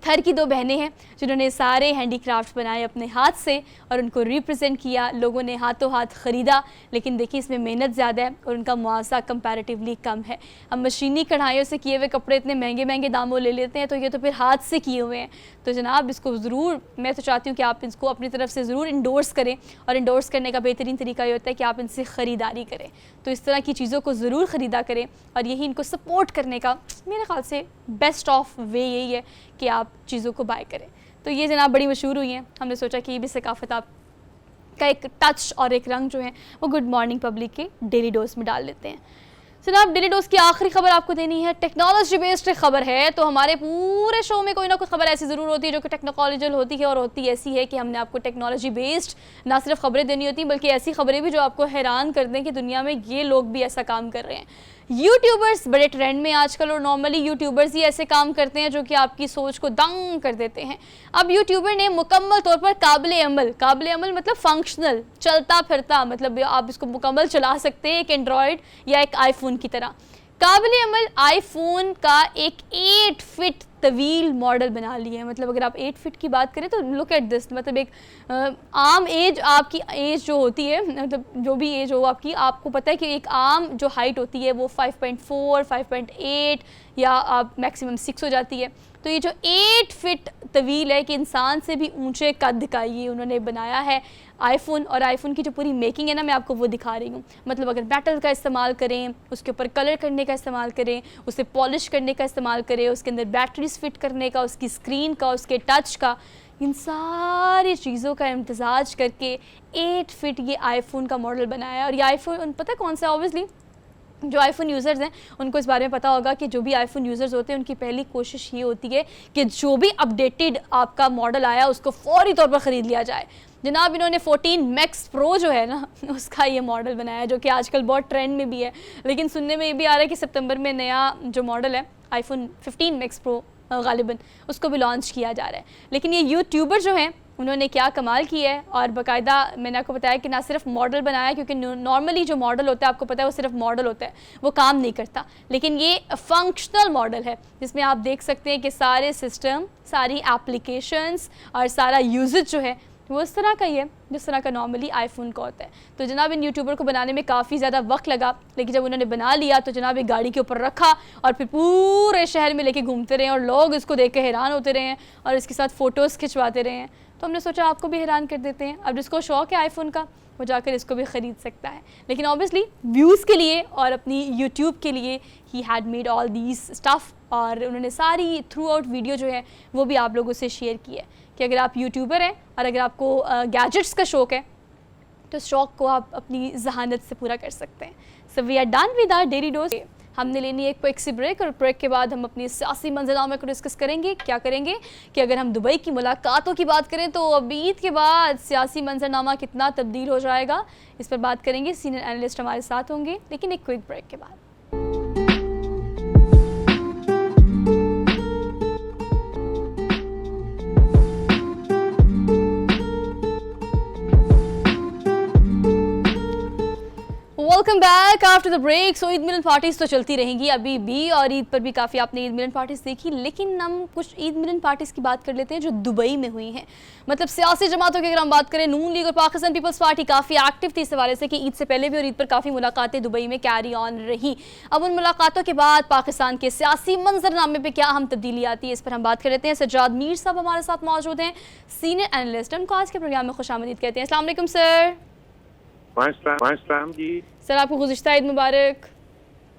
थर की दो बहनें हैं जिन्होंने सारे हैंडीक्राफ्ट बनाए अपने हाथ से और उनको रिप्रेजेंट किया, लोगों ने हाथों हाथ ख़रीदा। लेकिन देखिए इसमें मेहनत ज़्यादा है और उनका मुआवजा कंपैरेटिवली कम है। हम मशीनी कढ़ाइयों से किए हुए कपड़े इतने महंगे महंगे दामों ले लेते हैं, तो ये तो फिर हाथ से किए हुए हैं। तो जनाब इसको ज़रूर, मैं तो चाहती हूँ कि आप इसको अपनी तरफ से ज़रूर इंडोर्स करें, और इंडोर्स करने का बेहतरीन तरीका ये होता है कि आप इनसे ख़रीदारी करें। तो इस तरह की चीज़ों को ज़रूर ख़रीदा करें और यही इनको सपोर्ट करने का मेरे ख़्याल से बेस्ट ऑफ वे यही है कि आप चीज़ों को बाय करें। तो ये जनाब बड़ी मशहूर हुई हैं, हमने सोचा कि ये भी सकाफ़त आप का एक टच और एक रंग जो है वो गुड मॉर्निंग पब्लिक के डेली डोज में डाल लेते हैं। जनाब डेली डोज की आखिरी खबर आपको देनी है, टेक्नोलॉजी बेस्ड खबर है। तो हमारे पूरे शो में कोई ना कोई खबर ऐसी ज़रूर होती है जो कि टेक्नोलॉजिकल होती है, और होती ऐसी है कि हमने आपको टेक्नोलॉजी बेस्ड ना सिर्फ खबरें देनी होती बल्कि ऐसी खबरें भी जो आपको हैरान कर दें कि दुनिया में ये लोग भी ऐसा काम कर रहे हैं। यूट्यूबर्स बड़े ट्रेंड में आजकल, और नॉर्मली यूट्यूबर्स ही ऐसे काम करते हैं जो कि आपकी सोच को दंग कर देते हैं। अब यूट्यूबर ने मुकम्मल तौर पर काबिल अमल मतलब फंक्शनल, चलता फिरता, मतलब आप इसको मुकम्मल चला सकते हैं एक एंड्रॉयड या एक आईफोन की तरह। काबिल अमल आईफोन का एक 8 फीट तवील मॉडल बना लिया है। मतलब अगर आप 8 फीट की बात करें तो लुक एट दिस, मतलब एक आम एज, आपकी एज जो होती है, मतलब जो भी एज हो आपकी, आपको पता है कि एक आम जो हाइट होती है वो 5.4, 5.8 या आप मैक्सिमम 6 हो जाती है। तो ये जो 8 फीट तवील है कि इंसान से भी ऊंचे कद का ये उन्होंने बनाया है आईफोन। और आईफोन की जो पूरी मेकिंग है ना, मैं आपको वो दिखा रही हूँ। मतलब अगर मेटल का इस्तेमाल करें, उसके ऊपर कलर करने का इस्तेमाल करें, उसे पॉलिश करने का इस्तेमाल करें, उसके अंदर बैटरीज फिट करने का, उसकी स्क्रीन का, उसके टच का, इन सारी चीज़ों का इम्तजाज करके 8 फीट ये आईफोन का मॉडल बनाया है। और ये आईफोन पता है कौन सा, ऑब्वियसली जो आईफोन यूज़र्स हैं उनको इस बारे में पता होगा कि जो भी आईफोन यूज़र्स होते हैं उनकी पहली कोशिश ये होती है कि जो भी अपडेटेड आपका मॉडल आया उसको फौरी तौर पर ख़रीद लिया जाए। जनाब इन्होंने 14 मैक्स प्रो जो है ना उसका ये मॉडल बनाया है, जो कि आजकल बहुत ट्रेंड में भी है। लेकिन सुनने में ये भी आ रहा है कि सितंबर में नया जो मॉडल है आईफोन 15 मैक्स प्रो गालिबन उसको भी लॉन्च किया जा रहा है। लेकिन ये यूट्यूबर जो हैं उन्होंने क्या कमाल किया है, और बाकायदा मैंने आपको बताया कि ना सिर्फ मॉडल बनाया, क्योंकि नॉर्मली जो मॉडल होता है आपको पता है वो सिर्फ मॉडल होता है, वो काम नहीं करता। लेकिन ये फंक्शनल मॉडल है जिसमें आप देख सकते हैं कि सारे सिस्टम, सारी एप्लीकेशंस और सारा यूजेज जो है वो इस तरह का ही है जिस तरह का नॉर्मली आईफोन का होता है। तो जनाब इन यूट्यूबर को बनाने में काफ़ी ज़्यादा वक्त लगा, लेकिन जब उन्होंने बना लिया तो जनाब एक गाड़ी के ऊपर रखा और फिर पूरे शहर में लेके घूमते रहे और लोग इसको देख के हैरान होते रहे हैं और इसके साथ फ़ोटोज़ खिंचवाते रहे हैं। तो हमने सोचा आपको भी हैरान कर देते हैं। अब जिसको शौक़ है आईफोन का वो जाकर इसको भी ख़रीद सकता है। लेकिन ऑब्वियसली व्यूज़ के लिए और अपनी यूट्यूब के लिए he had made all these stuff, और उन्होंने सारी थ्रू आउट वीडियो जो है वो भी आप लोगों से शेयर की है कि अगर आप यूट्यूबर हैं और अगर आपको गैजेट्स का शौक़ है तो शौक़ को आप अपनी जहानत से पूरा कर सकते हैं। So we are done with our daily dose. हमने लेनी है एक क्विक सी ब्रेक, और ब्रेक के बाद हम अपनी सियासी मंजरनामे को डिस्कस करेंगे। क्या करेंगे कि अगर हम दुबई की मुलाकातों की बात करें तो अब ईद के बाद सियासी मंजरनामा कितना तब्दील हो जाएगा, इस पर बात करेंगे। सीनियर एनालिस्ट हमारे साथ होंगे, लेकिन एक क्विक ब्रेक के बाद। Welcome back after the break. So Eid मिलन पार्टीज तो चलती रहेंगी अभी भी, और ईद पर भी काफ़ी आपने ईद मिलन पार्टीज देखी, लेकिन हम कुछ ईद मिलन पार्टीज की बात कर लेते हैं जो दुबई में हुई हैं। मतलब सियासी जमातों की अगर हम बात करें, नून लीग और पाकिस्तान पीपल्स पार्टी काफ़ी एक्टिव थी इस हवाले से कि ईद से पहले भी और ईद पर काफ़ी मुलाकातें दुबई में कैरी ऑन रही। अब उन मुलाकातों के बाद पाकिस्तान के सियासी मंजरनामे पर क्या अहम तब्दीली आती है, इस पर हम बात कर लेते हैं। सज्जाद मीर साहब हमारे साथ मौजूद हैं, सीनियर एनालिस्ट। उनको आज के प्रोग्राम में खुशामदीद कहते हैं। अस्सलाम वालेकुम सर।
जी
सर, आपको गुज़िश्ता ईद मुबारक।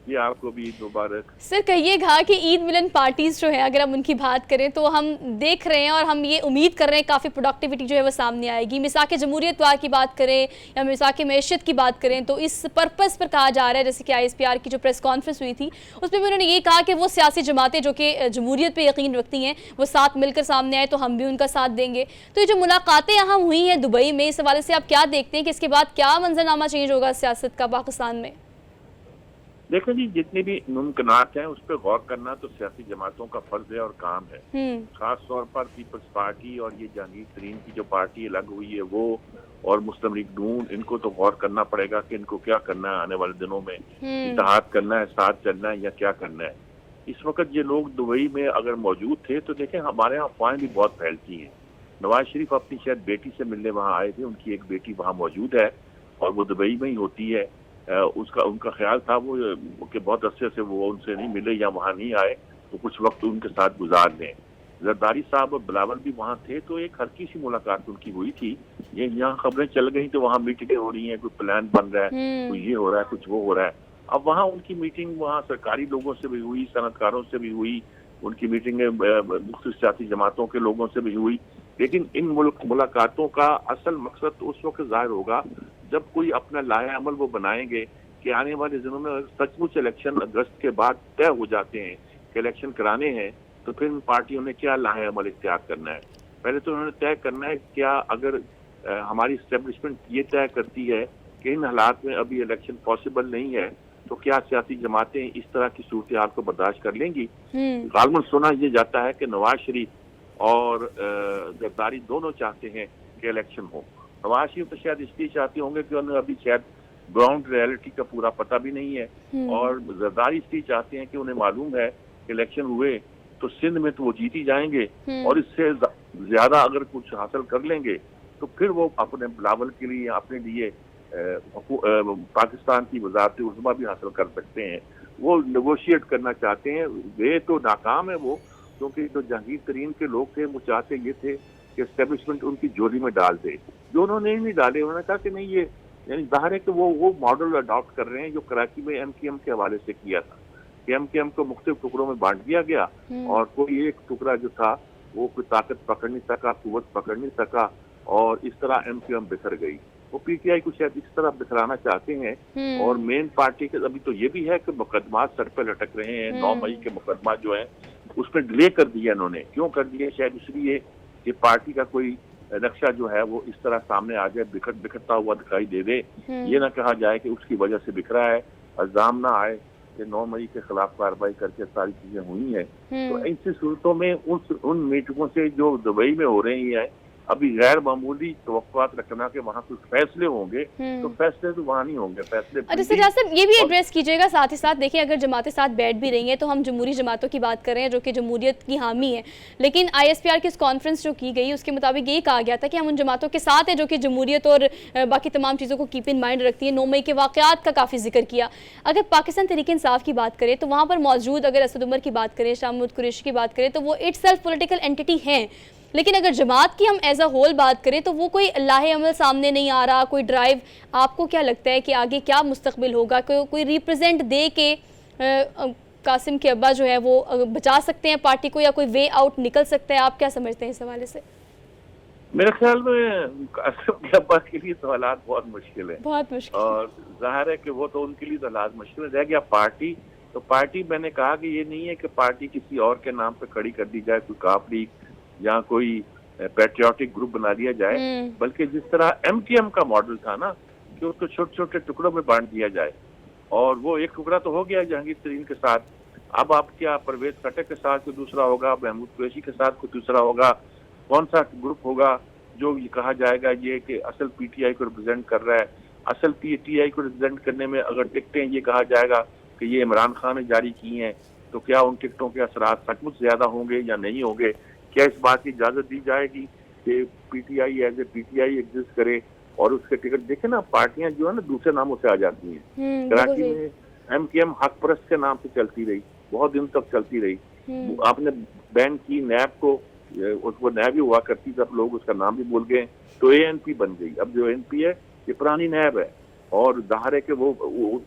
जी आपको भी ईद मुबारक।
सर, कहिएगा कि ईद मिलन पार्टीज जो है, अगर हम उनकी बात करें तो हम देख रहे हैं और हम ये उम्मीद कर रहे हैं काफ़ी प्रोडक्टिविटी जो है वो सामने आएगी। मिसाक जमहूरियत वार की बात करें या मिसाक मैशत की बात करें तो इस पर्पस पर कहा जा रहा है, जैसे कि ISPR की जो प्रेस कॉन्फ्रेंस हुई थी उसमें भी उन्होंने ये कहा कि वो सियासी जमातें जो कि जमहूरियत पर यकीन रखती हैं वो साथ मिलकर सामने आए तो हम भी उनका साथ देंगे। तो ये जो मुलाकातें यहाँ हुई हैं दुबई में, इस हवाले से आप क्या देखते हैं कि इसके बाद क्या मंजरनामा चेंज होगा सियासत का पाकिस्तान में?
देखो जी, जितनी भी मुमकिनात हैं उस पर गौर करना तो सियासी जमातों का फर्ज है और काम है। खास तौर पर पीपल्स पार्टी और ये जहांगीर तरीन की जो पार्टी अलग हुई है वो और मुस्लिम लीग नून, इनको तो गौर करना पड़ेगा कि इनको क्या करना है आने वाले दिनों में। इत्तेहाद करना है, साथ चलना है या क्या करना है। इस वक्त ये लोग दुबई में अगर मौजूद थे तो देखें हमारे यहाँ अफवाहें भी बहुत फैलती हैं। नवाज शरीफ अपनी शायद बेटी से मिलने वहाँ आए थे, उनकी एक बेटी वहाँ मौजूद है और वो दुबई में ही होती है। उनका ख्याल था वो कि बहुत अरसे से वो उनसे नहीं मिले या वहाँ नहीं आए तो कुछ वक्त उनके साथ गुजार लें। जरदारी साहब और बिलावल भी वहाँ थे तो एक हल्की सी मुलाकात उनकी हुई थी। ये यहाँ खबरें चल गई तो वहाँ मीटिंगें हो रही हैं, कोई प्लान बन रहा है, कोई ये हो रहा है, कुछ वो हो रहा है। अब वहाँ उनकी मीटिंग वहाँ सरकारी लोगों से भी हुई, सनतकारों से भी हुई, उनकी मीटिंगें मुख्तलिफ सियासी जमातों के लोगों से भी हुई। लेकिन इन मुलाकातों का असल मकसद तो उस वक्त जाहिर होगा जब कोई अपना लाया अमल वो बनाएंगे कि आने वाले दिनों में सचमुच इलेक्शन अगस्त के बाद तय हो जाते हैं कि इलेक्शन कराने हैं तो फिर पार्टियों ने क्या लाया अमल इख्तियार करना है। पहले तो उन्होंने तय करना है क्या अगर हमारी इस्टेब्लिशमेंट ये तय करती है कि इन हालात में अभी इलेक्शन पॉसिबल नहीं है तो क्या सियासी जमातें इस तरह की सूरत हाल को बर्दाश्त कर लेंगी। गालमन सुना ये जाता है कि नवाज शरीफ और जरदारी दोनों चाहते हैं कि इलेक्शन हो। नवाज शरीफ तो शायद इसलिए चाहते होंगे कि उन्हें अभी शायद ग्राउंड रियलिटी का पूरा पता भी नहीं है और जरदारी इसलिए चाहते हैं कि उन्हें मालूम है कि इलेक्शन हुए तो सिंध में तो वो जीत ही जाएंगे और इससे ज्यादा अगर कुछ हासिल कर लेंगे तो फिर वो अपने बिलावल के लिए अपने लिए पाकिस्तान की वजारत उज़्मा भी हासिल कर सकते हैं। वो नेगोशिएट करना चाहते हैं। वे तो नाकाम है वो, क्योंकि जो जहांगीर तरीन के लोग थे वो चाहते ये थे कि एस्टेब्लिशमेंट उनकी झोली में डाल दे, जो उन्होंने नहीं डाले। उन्होंने कहा कि नहीं, ये यानी जाहिर है कि वो मॉडल अडॉप्ट कर रहे हैं जो कराची में MKM के हवाले से किया था कि MKM को मुख्तलिफ टुकड़ों में बांट दिया गया और कोई एक टुकड़ा जो था वो कोई ताकत पकड़ नहीं सका, कुव्वत पकड़ नहीं सका और इस तरह MKM बिखर गई। वो PTI को शायद इस तरह बिखराना चाहते हैं। और मेन पार्टी के अभी तो ये भी है कि मुकदमा सर पे लटक रहे हैं। 9 मई के मुकदमा जो है उसमें डिले कर दिया इन्होंने। क्यों कर दिया? शायद इसलिए कि पार्टी का कोई नक्शा जो है वो इस तरह सामने आ जाए, बिखरता हुआ दिखाई दे दे। ये ना कहा जाए कि उसकी वजह से बिखरा है, इल्जाम ना आए कि 9 मई के खिलाफ कार्रवाई करके सारी चीजें हुई हैं। तो ऐसी सूरतों में उन मीटिंगों से जो दुबई में हो रही है अभी गैर मामूली तवक्कुआत रखना कि वहाँ कुछ फैसले होंगे तो फैसले तो वहाँ नहीं होंगे। फैसले
अच्छा सर, साहब ये भी एड्रेस कीजिएगा साथ ही साथ। देखिए, अगर जमातें साथ बैठ भी रही हैं तो हम जमहूरी जमातों की बात कर रहे हैं जो कि जमहूरियत की हामी है, लेकिन ISPR की इस कॉन्फ्रेंस जो की गई उसके मुताबिक ये कहा गया था कि हम उन जमातों के साथ हैं जो कि जमहूरियत और बाकी तमाम चीज़ों को कीप इन माइंड रखती है। 9 मई के वाक़यात का काफ़ी जिक्र किया। अगर पाकिस्तान तहरीक इंसाफ की बात करें तो वहाँ पर मौजूद, अगर असद उमर की बात करें, शाह महमूद कुरैशी की बात करें तो वो इटसेल्फ पॉलिटिकल एंटिटी हैं। लेकिन अगर जमात की हम एज अ होल बात करें तो वो कोई लाहे अमल सामने नहीं आ रहा, कोई ड्राइव। आपको क्या लगता है कि आगे क्या मुस्तकबिल होगा? कोई रिप्रेजेंट दे के कासिम के अब्बा जो है वो बचा सकते हैं पार्टी को या कोई वे आउट निकल सकता है? आप क्या समझते हैं इस हवाले से?
मेरे ख्याल में कासिम के अब्बा के लिए तो हालात बहुत मुश्किल है,
बहुत मुश्किल।
और जाहिर है कि वो तो उनके लिए तो हालात मुश्किल रह गया। पार्टी तो पार्टी, मैंने कहा कि ये नहीं है कि पार्टी किसी और के नाम पे खड़ी कर दी जाए, कोई काफ लीग या कोई पैट्रियोटिक ग्रुप बना दिया जाए, बल्कि जिस तरह MKM का मॉडल था ना कि उसको छोटे छोटे टुकड़ों में बांट दिया जाए। और वो एक टुकड़ा तो हो गया जहांगीर तरीन के साथ, अब आप क्या परवेज खटक के साथ कोई दूसरा होगा, महमूद कुरैशी के साथ कोई दूसरा होगा, कौन सा ग्रुप होगा जो ये कहा जाएगा ये कि असल PTI को रिप्रेजेंट कर रहा है। असल पीटीआई को रिप्रेजेंट करने में अगर टिकटें ये कहा जाएगा कि ये इमरान खान ने जारी की हैं, तो क्या उन टिकटों के असरात सचमुच ज्यादा होंगे या नहीं होंगे? क्या इस बात की इजाजत दी जाएगी कि PTI as a PTI exist करे और उसके टिकट? देखे ना, पार्टियां जो है ना दूसरे नामों से आ जाती हैं। कराची में एमकेएम हक परस्त के नाम से चलती रही, बहुत दिन तक चलती रही। आपने बैन की नैब को, उसको नैब ही हुआ करती, सब लोग उसका नाम भी भूल गए, तो एएनपी बन गई। अब जो एएनपी है ये पुरानी नैब है, और जाहिर है कि वो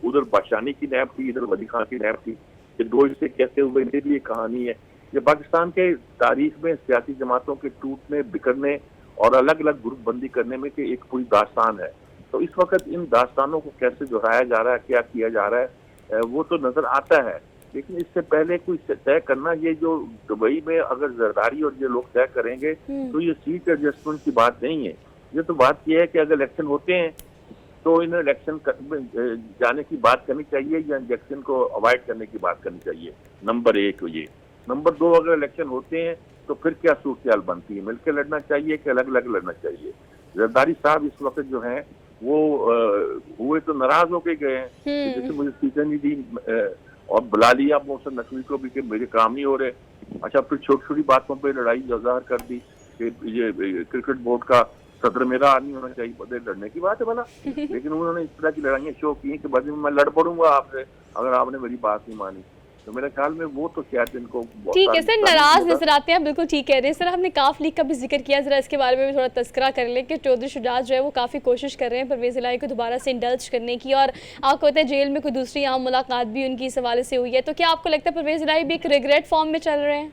उधर बादशानी की नैब थी, इधर वली खान की नैब थी। ये दो हिस्से कैसे हुए, ये भी एक कहानी है। ये पाकिस्तान के तारीख में सियासी जमातों के टूटने, बिखरने और अलग अलग ग्रुप बंदी करने में की एक पूरी दास्तान है। तो इस वक्त इन दास्तानों को कैसे दोहराया जा रहा है, क्या किया जा रहा है, वो तो नजर आता है। लेकिन इससे पहले कोई तय करना, ये जो दुबई में अगर जरदारी और ये लोग तय करेंगे तो ये सीट एडजस्टमेंट की बात नहीं है। ये तो बात यह है कि अगर इलेक्शन होते हैं तो इन इलेक्शन जाने की बात करनी चाहिए या इलेक्शन को अवॉइड करने की बात करनी चाहिए। नंबर 1 ये। नंबर 2, अगर इलेक्शन होते हैं तो फिर क्या सूरत बनती है, मिलकर लड़ना चाहिए कि अलग अलग लड़ना चाहिए? जरदारी साहब इस वक्त जो हैं वो हुए तो नाराज होके गए हैं, जैसे मुझे सीटें नहीं दी और बुला लिया मोहसिन नकवी को भी कि मेरे काम नहीं हो रहे। अच्छा, फिर छोटी छोटी बातों पे लड़ाई जाहिर कर दी कि ये क्रिकेट बोर्ड का सदर मेरा आदमी होना चाहिए, बदले लड़ने की बात है भला। लेकिन उन्होंने इस तरह की लड़ाइयाँ शो की कि बाद में मैं लड़ पड़ूंगा आपसे अगर आपने मेरी बात नहीं मानी। तो मेरे ख्याल में वो तो शायद इनको
ठीक है सर, नाराज नजर आते हैं, बिल्कुल ठीक कह रहे हैं सर। हमने काफ लीग का भी जिक्र किया, जरा इसके बारे में भी थोड़ा तस्करा कर लें कि चौधरी शुजात जो है वो काफ़ी कोशिश कर रहे हैं परवेज़ इलाही को दोबारा से इंडल्ज करने की, और आपको पता है जेल में कोई दूसरी आम मुलाकात भी उनकी इस हवाले से हुई है। तो क्या आपको लगता है परवेज़ इलाही भी एक रिग्रेट फॉर्म में चल रहे हैं?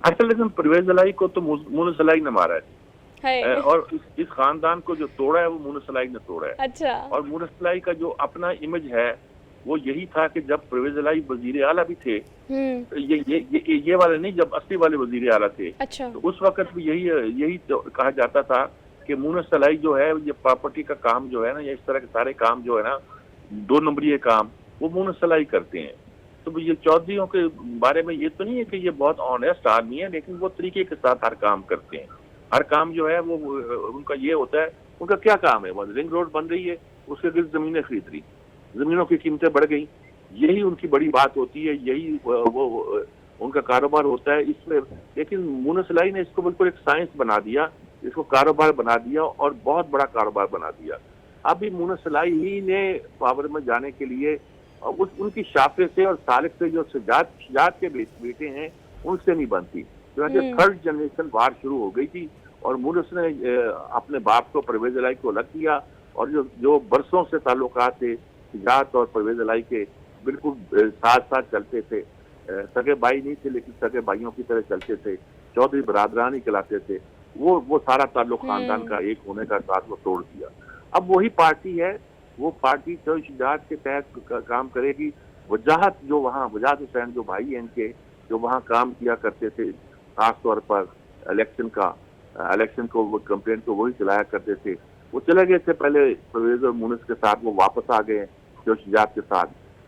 असल लेकिन परवेज़ इलाही को तो मुनस इलाही ने मारा है, और इस खानदान को जो तोड़ा है वो मुनस इलाही ने तोड़ा है।
अच्छा। और
मुनस इलाही का जो अपना इमेज है वो यही था कि जब परवेज़ इलाही वजीर आला भी थे, ये वाले नहीं, जब असली वाले वजीर आला थे,
अच्छा,
तो उस वक्त भी यही तो कहा जाता था कि मुनस इलाही जो है ये प्रॉपर्टी का काम जो है ना, या इस तरह के सारे काम जो है ना 2 नंबरी काम, वो मुनस इलाही करते हैं। तो ये चौधरीयों के बारे में ये तो नहीं है कि ये बहुत ऑनेस्ट आदमी है, लेकिन वो तरीके के साथ हर काम करते हैं। हर काम जो है वो उनका ये होता है, उनका क्या काम है, रिंग रोड बन रही है, उसके गिर्द जमीनें खरीद रही, जमीनों की कीमतें बढ़ गई, यही उनकी बड़ी बात होती है, यही वो उनका कारोबार होता है इसमें। लेकिन मुनस इलाही ने इसको बिल्कुल एक साइंस बना दिया, इसको कारोबार बना दिया और बहुत बड़ा कारोबार बना दिया। अभी मुनस इलाही ही ने पावर में जाने के लिए उनकी शाफे से और सालिक से जो शजात के बेटे हैं उनसे नहीं बनती। तो 3rd जनरेशन बाहर शुरू हो गई थी, और मुनस ने अपने बाप को परवेज़ इलाही को अलग किया, और जो बरसों से ताल्लुकात थे शजात और परवेज़ इलाही के बिल्कुल साथ साथ चलते थे, सगे भाई नहीं थे लेकिन सगे भाइयों की तरह चलते थे, चौधरी बरादरान ही कहलाते थे, वो सारा ताल्लुक खानदान का एक होने का साथ वो तोड़ दिया। अब वही पार्टी है, वो पार्टी शजात के तहत काम करेगी। वजाहत जो वहाँ, वजाहत हुसैन जो भाई हैं इनके, जो वहाँ काम किया करते थे खास तौर पर इलेक्शन को वो कंपेन को वही चलाया करते थे, वो चले गए थे पहले परवेज़ और मुनस के साथ, वो वापस आ गए जो शजात के साथ।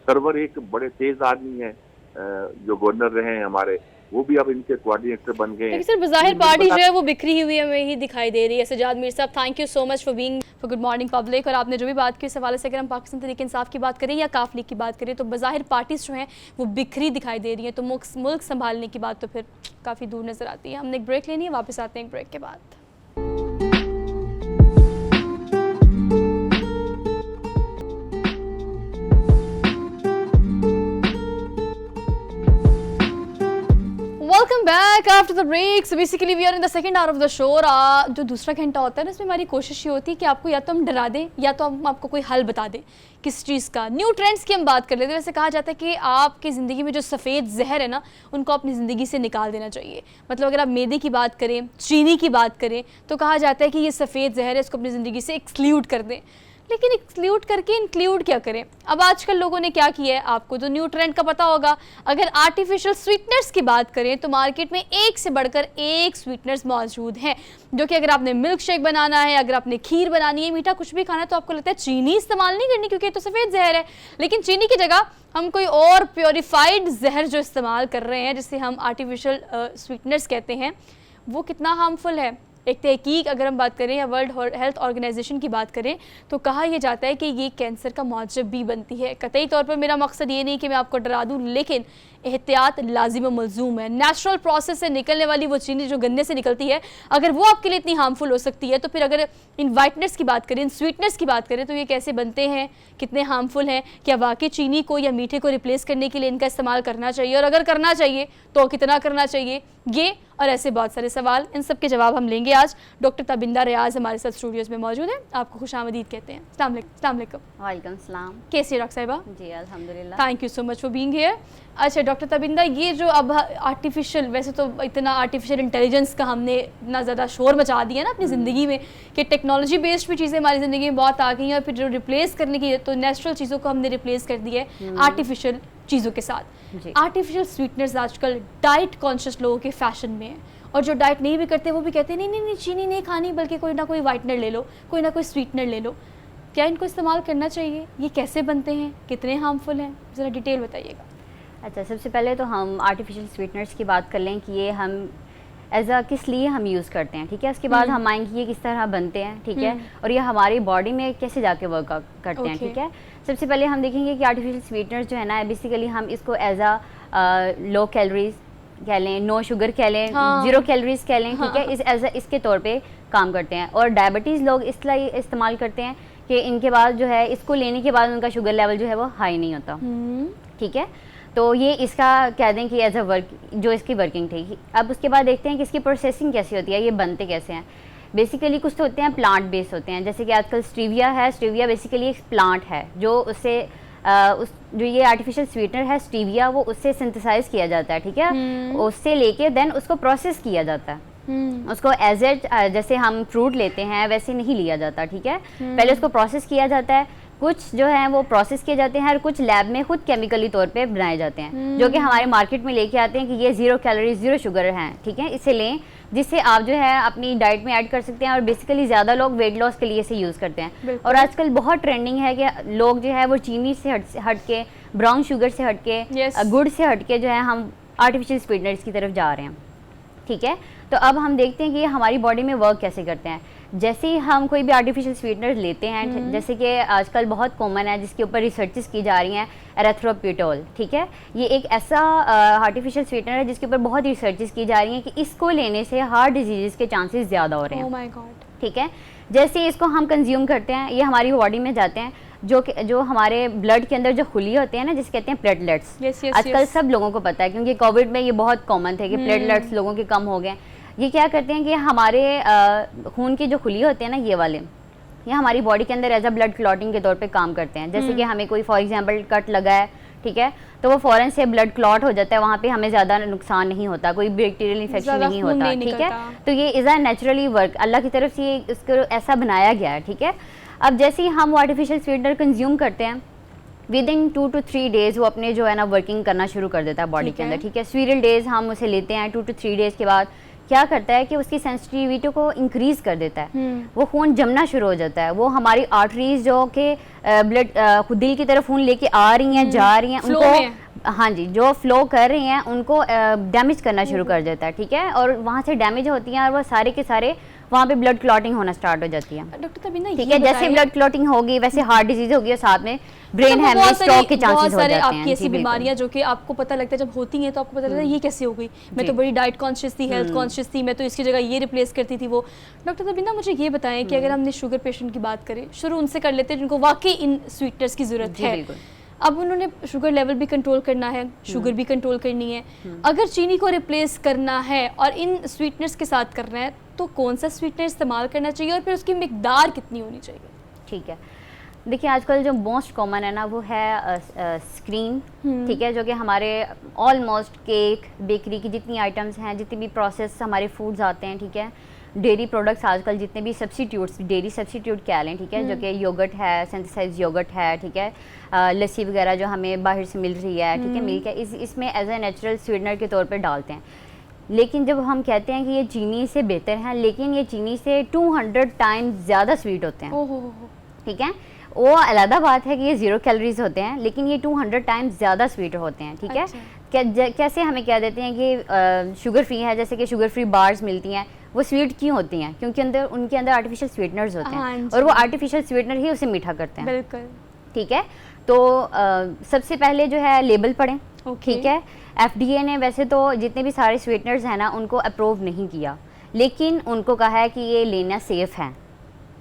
सरवर एक बड़े तेज आदमी है जो गवर्नर रहे हैं हमारे, वो भी अब इनके कोऑर्डिनेटर बन गए हैं।
सर बाहिर पार्टी जो है वो बिखरी हुई हमें ही दिखाई दे रही है। सजाद मीर साहब, thank you so much for being for good morning public. और आपने जो भी बात की इस हवाले से, अगर हम पाकिस्तान तहरीक इंसाफ की बात करें या काफ लीग की बात करें, तो बाहिर पार्टीज जो हैं वो बिखरी दिखाई दे रही हैं, तो मुल्क संभालने की बात तो फिर काफ़ी दूर नजर आती है। हमने एक ब्रेक लेनी है, वापस आते हैं एक ब्रेक के बाद। Welcome back after the break. So basically we are in the second hour of the show. और जो दूसरा घंटा होता है ना, इसमें हमारी कोशिश ये होती है कि आपको या तो हम डरा दें या तो हम आपको कोई हल बता दें किस चीज़ का। न्यू ट्रेंड्स की हम बात कर लेते हैं। वैसे कहा जाता है कि आपकी ज़िंदगी में जो सफ़ेद जहर है ना, उनको अपनी ज़िंदगी से निकाल देना चाहिए। मतलब अगर आप मैदे की बात करें, चीनी की बात करें, तो कहा जाता है कि ये सफ़ेद जहर है, इसको अपनी ज़िंदगी से एक्सक्लूड कर दें। लेकिन एक्सक्लूड करके इंक्लूड क्या करें? अब आजकल लोगों ने क्या किया है, आपको तो न्यू ट्रेंड का पता होगा। अगर आर्टिफिशियल स्वीटनर्स की बात करें तो मार्केट में एक से बढ़कर एक स्वीटनर्स मौजूद हैं, जो कि अगर आपने मिल्क शेक बनाना है, अगर आपने खीर बनानी है, मीठा कुछ भी खाना है, तो आपको लगता है चीनी इस्तेमाल नहीं करनी क्योंकि ये तो सफ़ेद जहर है। लेकिन चीनी की जगह हम कोई और प्योरीफाइड जहर जो इस्तेमाल कर रहे हैं, जिसे हम आर्टिफिशियल स्वीटनर्स कहते हैं, वो कितना हार्मफुल है एक तहकीक अगर हम बात करें या वर्ल्ड हेल्थ ऑर्गेनाइजेशन की बात करें तो कहा यह जाता है कि ये कैंसर का मौजब भी बनती है। कतई तौर पर मेरा मकसद ये नहीं कि मैं आपको डरा दूँ, लेकिन एहतियात लाजिम व मलजूम है। नेचुरल प्रोसेस से निकलने वाली वो चीनी जो गन्ने से निकलती है, अगर वो आपके लिए इतनी हार्मफुल हो सकती है तो फिर अगर इन वाइटनर्स की बात करें, इन स्वीटनर्स की बात करें तो ये कैसे बनते हैं, कितने हार्मफुल हैं, क्या वाकई चीनी को या मीठे को रिप्लेस करने के लिए इनका इस्तेमाल करना चाहिए, और अगर करना चाहिए तो कितना करना चाहिए, ये और ऐसे बहुत सारे सवाल, इन सब के जवाब हम लेंगे आज। डॉक्टर तबिंदा रियाज हमारे साथ स्टूडियोज़ में मौजूद हैं, आपको खुशामदीद कहते हैं। अस्सलाम वालेकुम।
वालेकुम सलाम।
कैसी है डॉक्टर साहिबा?
जी अल्हम्दुलिल्लाह।
Thank you so much for being here. अच्छा डॉक्टर तबिंदा, ये जो अब आर्टिफिशियल, वैसे तो इतना आर्टिफिशियल इंटेलिजेंस का हमने इतना ज़्यादा शोर मचा दिया ना अपनी ज़िंदगी में कि टेक्नोलॉजी बेस्ड भी चीज़ें हमारी ज़िंदगी में बहुत आ गई हैं, और फिर जो रिप्लेस करने की, तो नेचुरल चीज़ों को हमने रिप्लेस कर दिया है आर्टिफिशियल चीज़ों के साथ। आर्टिफिशियल स्वीटनर्स आजकल डाइट कॉन्शियस लोगों के फैशन में है, और जो डाइट नहीं भी करते वो भी कहते हैं नहीं नहीं नहीं चीनी नहीं खानी, बल्कि कोई ना कोई वाइटनर ले लो, कोई ना कोई स्वीटनर ले लो। क्या इनको इस्तेमाल करना चाहिए? ये कैसे बनते हैं, कितने हार्मफुल हैं, ज़रा डिटेल बताइएगा।
अच्छा, सबसे पहले तो हम आर्टिफिशियल स्वीटनर्स की बात कर लें कि ये हम एज अ किस लिए हम यूज़ करते हैं, ठीक है। उसके बाद हम आएंगे ये किस तरह बनते हैं, ठीक है, और ये हमारी बॉडी में कैसे जाके वर्क करते हैं, ठीक है। सबसे पहले हम देखेंगे कि आर्टिफिशियल स्वीटनर्स जो है ना, बेसिकली हम इसको एज अ लो कैलोरीज कह लें, नो शुगर कह लें, जीरो कैलोरीज कह लें, ठीक है, इसके तौर पे काम करते हैं। और डायबिटीज़ लोग इसलिए इस्तेमाल करते हैं कि इनके बाद जो है, इसको लेने के बाद उनका शुगर लेवल जो है वो हाई नहीं होता, ठीक है। तो ये इसका कह दें कि एज अ वर्क जो इसकी वर्किंग थी। अब उसके बाद देखते हैं कि इसकी प्रोसेसिंग कैसी होती है, ये बनते कैसे हैं। बेसिकली कुछ तो होते हैं प्लांट बेस्ड होते हैं, जैसे कि आजकल स्टीविया है। स्टीविया बेसिकली एक प्लांट है जो उससे जो ये आर्टिफिशियल स्वीटनर है स्टीविया, वो उससे सिंथेसाइज किया जाता है, ठीक है। उससे लेके देन उसको प्रोसेस किया जाता है। उसको एज एट जैसे हम फ्रूट लेते हैं वैसे नहीं लिया जाता, ठीक है। पहले उसको प्रोसेस किया जाता है, कुछ जो है वो प्रोसेस किए जाते हैं और कुछ लैब में खुद केमिकली तौर पे बनाए जाते हैं, जो कि हमारे मार्केट में लेके आते हैं कि ये 0 कैलोरी 0 शुगर हैं, ठीक है। इसे लें जिससे आप जो है अपनी डाइट में ऐड कर सकते हैं, और बेसिकली ज़्यादा लोग वेट लॉस के लिए इसे यूज़ करते हैं। और आजकल बहुत ट्रेंडिंग है कि लोग जो है वो चीनी से हट के, ब्राउन शुगर से हट के, गुड़ से हट के जो है हम आर्टिफिशियल स्वीटनर्स की तरफ जा रहे हैं, ठीक है। तो अब हम देखते हैं कि ये हमारी बॉडी में वर्क कैसे करते हैं। जैसे ही हम कोई भी आर्टिफिशियल स्वीटनर लेते हैं, जैसे कि आजकल बहुत कॉमन है जिसके ऊपर रिसर्चेस की जा रही हैं, एरेथ्रोपिटोल, ठीक है। ये एक ऐसा आर्टिफिशियल स्वीटनर है जिसके ऊपर बहुत रिसर्चेस की जा रही हैं कि इसको लेने से हार्ट डिजीज़ के चांसेस ज़्यादा हो रहे हैं।
ओह माय गॉड,
ठीक है। जैसे ही इसको हम कंज्यूम करते हैं, ये हमारी बॉडी में जाते हैं, जो हमारे ब्लड के अंदर जो खुली होते हैं ना, जिसे कहते हैं प्लेटलेट्स। आजकल सब लोगों को पता है क्योंकि कोविड में ये बहुत कॉमन थे कि प्लेटलेट्स लोगों के कम हो गए। ये क्या करते हैं कि हमारे खून की जो खुली होते हैं ना, ये वाले, ये हमारी बॉडी के अंदर एज अ ब्लड क्लॉटिंग के तौर पे काम करते हैं। जैसे कि हमें कोई फॉर एग्जांपल कट लगा है, ठीक है, तो वो फ़ौरन से ब्लड क्लॉट हो जाता है, वहाँ पे हमें ज़्यादा नुकसान नहीं होता, कोई बैक्टीरियल इन्फेक्शन नहीं होता, ठीक है। तो ये इज़ अ नेचुरली वर्क, अल्लाह की तरफ से इसको ऐसा बनाया गया है, ठीक है। अब जैसे ही हम वो आर्टिफिशियल स्वीटनर कंज्यूम करते हैं, विद इन 2 to 3 डेज़ वो अपने जो है ना वर्किंग करना शुरू कर देता है बॉडी के अंदर, ठीक है। सीरियल डेज़ हम उसे लेते हैं, 2 to 3 डेज़ के बाद क्या करता है कि उसकी सेंसिटिविटी को इंक्रीज कर देता है। वो खून जमना शुरू हो जाता है, वो हमारी आर्टरीज जो कि ब्लड दिल की तरफ खून लेके आ रही हैं, जा रही हैं, उनको, हाँ जी, जो फ्लो कर रही हैं उनको डैमेज करना शुरू कर देता है, ठीक है। और वहाँ से डैमेज होती हैं और वो सारे के सारे वहाँ पे ब्लड क्लॉटिंग होना स्टार्ट हो जाती है।
डॉक्टर तबिंदा,
ठीक है, जैसे ब्लड क्लॉटिंग होगी वैसे हार्ट डिजीज होगी और साथ में ब्रेन हेमरेज, स्ट्रोक के चांसेस हो जाते हैं।
आपकी ऐसी बीमारियां जो कि आपको पता लगता है जब होती हैं तो आपको पता लगता है ये कैसे हो गई, मैं तो बड़ी डाइट कॉन्शियस थी, हेल्थ कॉन्शियस थी, मैं तो इसकी जगह ये रिप्लेस करती थी वो। डॉक्टर तबिंदा, मुझे ये बताएं कि अगर हमने शुगर पेशेंट की बात करें, शुरू उनसे कर लेते हैं जिनको वाकई इन स्वीटनर्स की ज़रूरत है। अब उन्होंने शुगर लेवल भी कंट्रोल करना है, शुगर भी कंट्रोल करनी है, अगर चीनी को रिप्लेस करना है और इन स्वीटनर्स के साथ करना है तो कौन सा स्वीटनर इस्तेमाल करना चाहिए और फिर उसकी मिकदार कितनी होनी चाहिए? ठीक है,
देखिए आजकल जो मोस्ट कॉमन है ना वो है स्क्रीन, ठीक है, जो कि हमारे ऑलमोस्ट केक, बेकरी की जितनी आइटम्स हैं, जितनी भी प्रोसेस हमारे फूड्स आते हैं, ठीक है, डेयरी प्रोडक्ट्स आजकल जितने भी सब्सिट्यूट्स, डेयरी सब्सिट्यूट कह लें, ठीक है, जो कि योगर्ट है, सिंथेसाइज योगर्ट है, ठीक है, लस्सी वगैरह जो हमें बाहर से मिल रही है, ठीक है, मिल्क है, इसमें एज ए नेचुरल स्वीटनर के तौर पर डालते हैं। लेकिन जब हम कहते हैं कि ये चीनी से बेहतर है, लेकिन ये चीनी से 200 टाइम्स ज़्यादा स्वीट होते हैं, ठीक है। वो अलग बात है कि ये 0 कैलोरीज होते हैं, लेकिन ये 200 टाइम्स ज़्यादा स्वीट होते हैं, ठीक है। कैसे हमें कह देते हैं कि शुगर फ्री है, जैसे कि शुगर फ्री बार्स मिलती हैं, वो स्वीट क्यों होती हैं? क्योंकि उनके अंदर आर्टिफिशियल स्वीटनर्स होते
हाँ
हैं
जी।
और वो आर्टिफिशियल स्वीटनर ही उसे मीठा करते हैं।
बिल्कुल।
ठीक है, तो सबसे पहले जो है लेबल पढ़ें।
ओके।
ठीक है, FDA ने वैसे तो जितने भी सारे स्वीटनर्स हैं ना उनको अप्रूव नहीं किया, लेकिन उनको कहा है कि ये लेना सेफ है।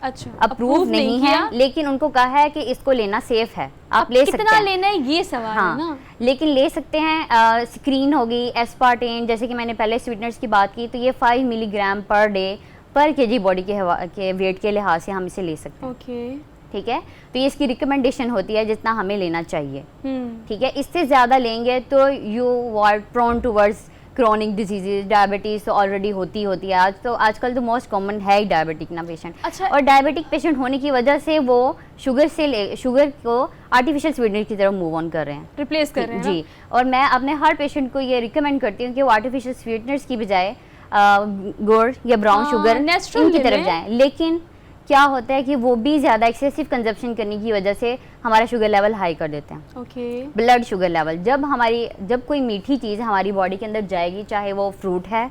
अच्छा,
अप्रूव नहीं है, लेकिन उनको कहा है कि इसको लेना सेफ है, आप ले सकते हैं।
कितना लेना है ये सवाल
हाँ,
है ना।
लेकिन ले सकते हैं। स्क्रीन होगी, एस्पार्टेन, जैसे कि मैंने पहले स्वीटनर्स की बात की, तो ये 5 मिलीग्राम पर डे पर केजी बॉडी के वेट के लिहाज से हम इसे ले सकते हैं।
ओके।
ठीक है, तो ये इसकी रिकमेंडेशन होती है जितना हमें लेना चाहिए।
हम्म।
ठीक है, इससे ज़्यादा लेंगे तो you are prone towards chronic diseases, diabetes तो ऑलरेडी होती है। आजकल तो मोस्ट कॉमन है ही डायबिटिक ना पेशेंट।
अच्छा।
और डायबिटिक पेशेंट होने की वजह से वो शुगर को आर्टिफिशियल स्वीटनर की तरफ मूव ऑन कर रहे हैं,
रिप्लेस कर रहे हैं
जी। और मैं अपने हर पेशेंट को ये रिकमेंड करती हूँ कि वो आर्टिफिशियल स्वीटनर्स की बजाय गुड़ या ब्राउन शुगर
natural
इनकी
ले
तरफ
लें।
जाएं। लेकिन क्या होता है कि वो भी ज़्यादा एक्सेसिव कंजप्शन करने की वजह से हमारा शुगर लेवल हाई कर देते हैं।
ओके।
ब्लड शुगर लेवल जब कोई मीठी चीज़ हमारी बॉडी के अंदर जाएगी, चाहे वो फ्रूट है,